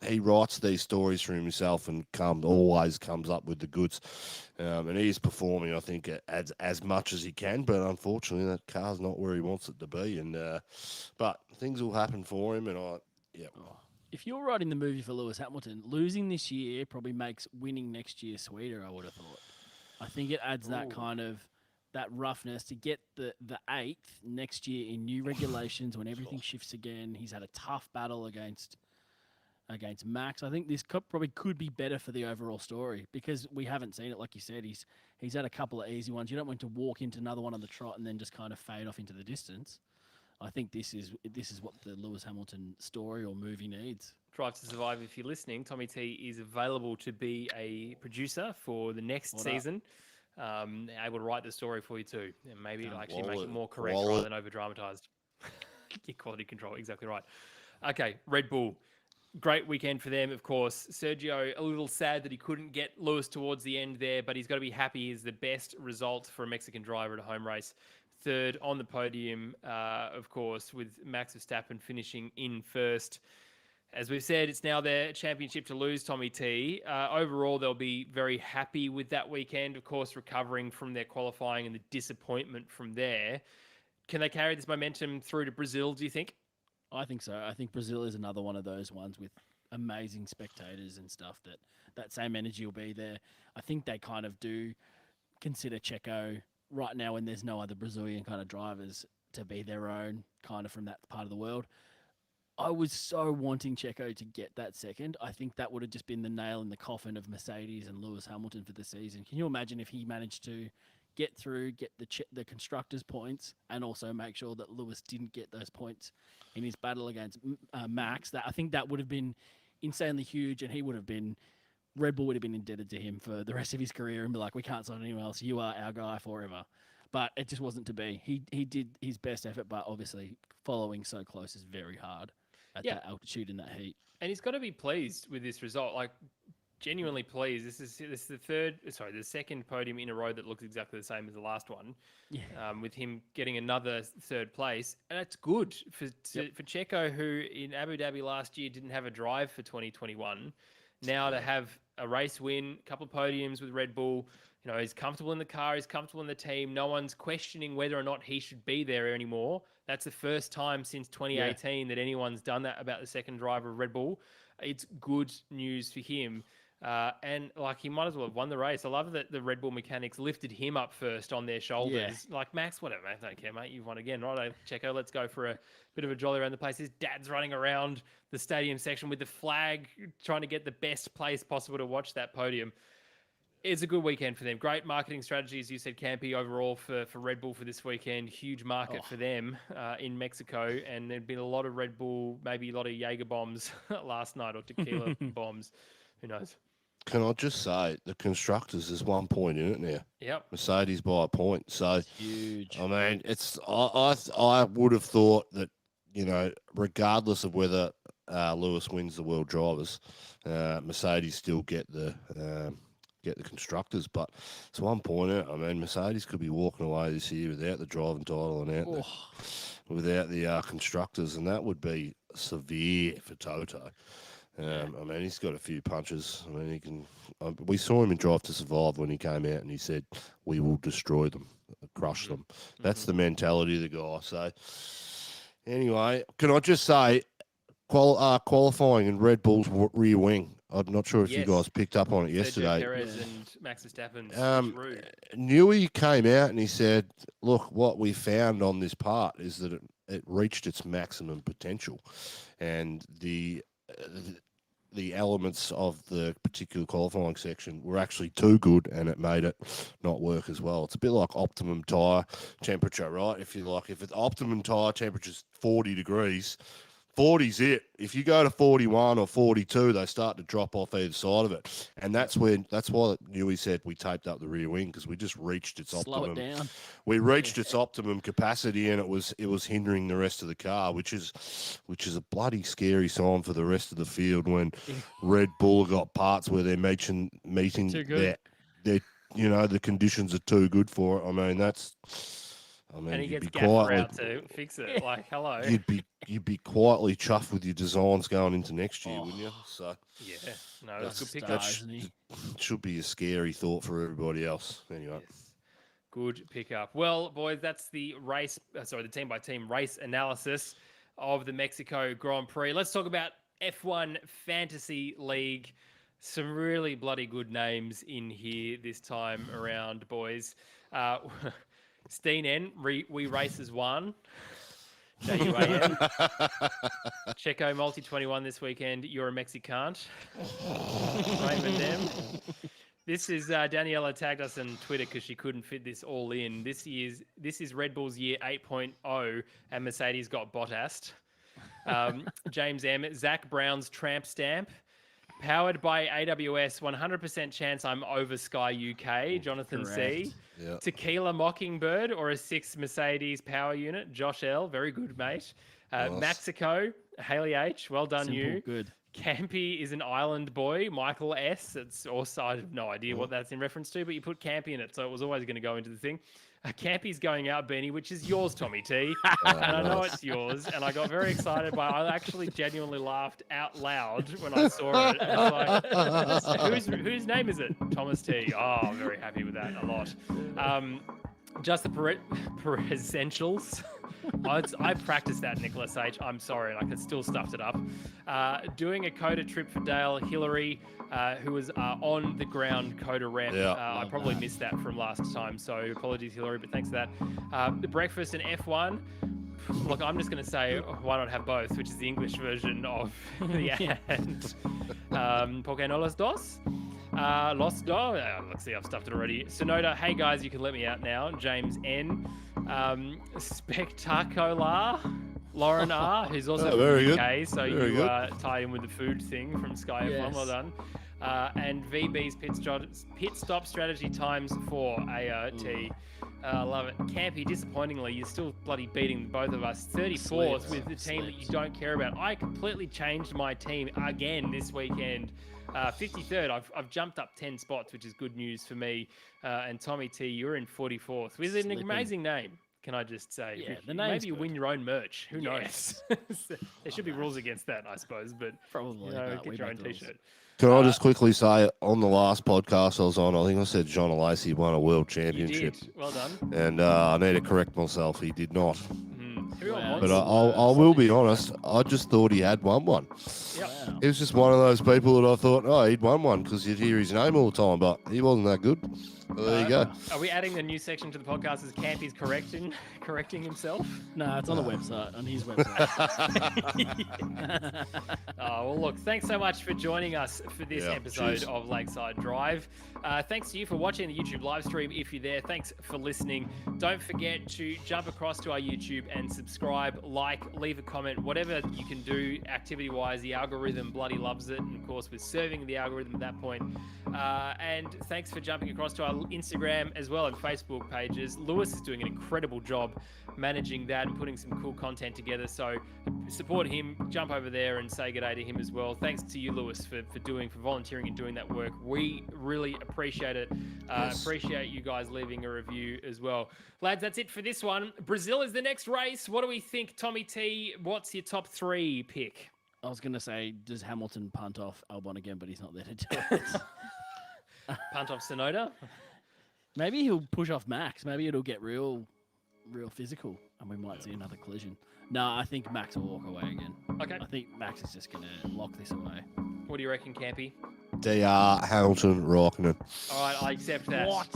he writes these stories for himself and always comes up with the goods. And he is performing, I think, as much as he can. But unfortunately, that car's not where he wants it to be. And but things will happen for him. And yeah. Oh, if you're writing the movie for Lewis Hamilton, losing this year probably makes winning next year sweeter, I would have thought. I think it adds that kind of that roughness to get the 8th next year in new regulations when everything shifts again. He's had a tough battle against Max. I think this probably could be better for the overall story because we haven't seen it. Like you said, he's had a couple of easy ones. You don't want to walk into another one on the trot and then just kind of fade off into the distance. I think this is what the Lewis Hamilton story or movie needs. Drive to Survive, if you're listening, Tommy T is available to be a producer for the next season. Able to write the story for you too. And maybe it'll actually make it more correct rather than over-dramatized. Quality control, exactly right. Okay, Red Bull. Great weekend for them, of course. Sergio, a little sad that he couldn't get Lewis towards the end there, but he's got to be happy. He's the best result for a Mexican driver at a home race. Third on the podium, of course, with Max Verstappen finishing in first. As we've said, it's now their championship to lose, Tommy T. Overall, they'll be very happy with that weekend, of course, recovering from their qualifying and the disappointment from there. Can they carry this momentum through to Brazil, do you think? I think so. I think Brazil is another one of those ones with amazing spectators and stuff that same energy will be there. I think they kind of do consider Checo right now when there's no other Brazilian kind of drivers to be their own kind of from that part of the world. I was so wanting Checo to get that second. I think that would have just been the nail in the coffin of Mercedes and Lewis Hamilton for the season. Can you imagine if he managed to get through, get the constructors' points, and also make sure that Lewis didn't get those points in his battle against Max? I think that would have been insanely huge, and Red Bull would have been indebted to him for the rest of his career and be like, we can't sign anyone else. You are our guy forever. But it just wasn't to be. He did his best effort, but obviously following so close is very hard at that altitude in that heat. And he's got to be pleased with this result. Like, genuinely pleased. This is the second podium in a row that looks exactly the same as the last one. Yeah. With him getting another third place, and it's good for Checo, who in Abu Dhabi last year didn't have a drive for 2021. Now to have a race win, a couple of podiums with Red Bull. You know, he's comfortable in the car, he's comfortable in the team. No one's questioning whether or not he should be there anymore. That's the first time since 2018 that anyone's done that about the second driver of Red Bull. It's good news for him. And like he might as well have won the race. I love that the Red Bull mechanics lifted him up first on their shoulders. Yeah. Like, Max, whatever, mate, I don't care, mate. You've won again, right? Checo, let's go for a bit of a jolly around the place. His dad's running around the stadium section with the flag, trying to get the best place possible to watch that podium. It's a good weekend for them. Great marketing strategy, as you said, Campy, overall for Red Bull for this weekend. Huge market for them in Mexico. And there'd been a lot of Red Bull, maybe a lot of Jaeger bombs last night or tequila bombs. Who knows? Can I just say, the constructors is 1 point in it now. Yep. Mercedes by a point. So huge. I mean, I would have thought that, you know, regardless of whether Lewis wins the World Drivers, Mercedes still get the constructors. But it's 1 point in it. I mean, Mercedes could be walking away this year without the driving title and without the constructors, and that would be severe for Toto. I mean, he's got a few punches. I mean, he can. We saw him in Drive to Survive when he came out and he said, "We will destroy them, crush them." That's the mentality of the guy. So, anyway, can I just say, qualifying in Red Bull's rear wing. I'm not sure if you guys picked up on it yesterday. Sergio Perez and Max Verstappen. Newey came out and he said, "Look, what we found on this part is that it reached its maximum potential, and the elements of the particular qualifying section were actually too good, and it made it not work as well." It's a bit like optimum tyre temperature, right? If it's optimum tyre temperature is 40 degrees, 40's it. If you go to 41 or 42, they start to drop off either side of it. And that's why Newey said we taped up the rear wing, because we just reached its optimum. Slow it down. We reached its optimum capacity, and it was hindering the rest of the car, which is a bloody scary sign for the rest of the field when Red Bull have got parts where they're meeting the conditions are too good for it. I mean, I mean, And he you'd gets be Gaffer quietly, out to fix it. Like, hello. you'd be quietly chuffed with your designs going into next year, wouldn't you? So Yeah. No, That's that's a good a pickup. star, isn't he? should be a scary thought for everybody else. Anyway, Yes. Good pickup. Well, boys, that's the the team by team race analysis of the Mexico Grand Prix. Let's talk about F1 Fantasy League. Some really bloody good names in here this time around, boys. Steen N, we race as one. JUAN. Checo Multi 21 this weekend. You're a Mexicant. Raymond M. This is Daniela tagged us on Twitter because she couldn't fit this all in. This is Red Bull's year 8.0, and Mercedes got Bottased. James M. Zach Brown's tramp stamp. Powered by AWS, 100% chance I'm over Sky UK. Jonathan C. yeah. Tequila Mockingbird or a 6 Mercedes power unit. Josh L. Very good, mate. Nice. Mexico. Haley H. Well done, Simple, you. good. Campy is an island boy. Michael S. It's also, I have no idea what that's in reference to, but you put Campy in it, so it was always going to go into the thing. Campy's going out, Beanie, which is yours, Tommy T. And I know it's yours. And I got very excited I actually genuinely laughed out loud when I saw it. And I was like, whose name is it? Thomas T. Oh, I'm very happy with that a lot. Just the Perezentials. I practiced that, Nicholas H. I'm sorry, and I could still stuffed it up. Doing a Coda trip for Dale Hillary, who was on the ground Coda rep. Yeah, I probably missed that from last time, so apologies, Hillary, but thanks for that. The breakfast and F1. Look, I'm just going to say, why not have both, which is the English version of the ad. ¿Por qué no los dos? Los dos. Let's see, I've stuffed it already. Sonoda, hey guys, you can let me out now. James N. Spectacular. Lauren R, who's also from very the good. UK, so Very you good. tie in with the food thing from Sky F1. Yes. Well done. And VB's pit stop strategy times 4 ART. Love it. Campy, disappointingly, you're still bloody beating both of us. 34th with the team that you don't care about. I completely changed my team again this weekend. 53rd, I've jumped up 10 spots, which is good news for me. And Tommy T, you're in 44th with an amazing name. Can I just say? Yeah, the name's maybe you good. win your own merch. Who Yes. knows? There should be rules against that, I suppose. But Probably. get we your own make the rules. T-shirt. Can I just quickly say, on the last podcast I was on, I think I said John Lacey won a world You championship. did. Well done. And I need to correct myself. He did not. Everyone Wow. wants But I will be honest. I just thought he had won one. Yep. Wow. He was just one of those people that I thought, oh, he'd won one because you'd hear his name all the time, but he wasn't that good. So there you go. Are we adding a new section to the podcast as Campy's correcting himself? No, it's on the website, on his website. Well, look, thanks so much for joining us for this Yeah, episode cheers. of Lakeside Drive. Thanks to you for watching the YouTube live stream. If you're there, thanks for listening. Don't forget to jump across to our YouTube and subscribe, leave a comment, whatever you can do activity-wise. The algorithm bloody loves it. And, of course, we're serving the algorithm at that point. And thanks for jumping across to our Instagram as well and Facebook pages. Lewis is doing an incredible job managing that and putting some cool content together. So support him, jump over there and say good day to him as well. Thanks to you, Lewis, for volunteering and doing that work. We really appreciate it. Yes. Appreciate you guys leaving a review as well. Lads, that's it for this one. Brazil is the next race. What do we think, Tommy T? What's your top 3 pick? I was going to say, does Hamilton punt off Albon again, but he's not there to do it. Punt off Sonoda? Maybe he'll push off Max. Maybe it'll get real physical, and we might see another collision. No, I think Max will walk away again. Okay. I think Max is just going to lock this away. What do you reckon, Campy? DR Hamilton Rockinen. All right, I accept that. What?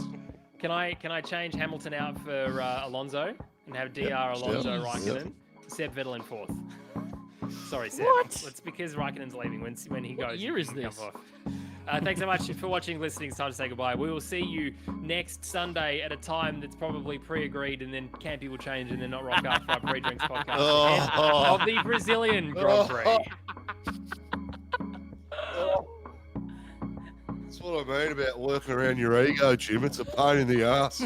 Can I change Hamilton out for Alonso and have DR Alonso Yep. Raikkonen? Seb Vettel in 4th. Sorry, Seb. What? It's because Raikkonen's leaving when he goes. year he is can come this? off. Thanks so much for watching, listening. It's time to say goodbye. We will see you next Sunday at a time that's probably pre-agreed, and then Campy will change and then not rock up for our pre-drinks podcast of the Brazilian Grand Prix. That's what I mean about working around your ego, Jim. It's a pain in the ass.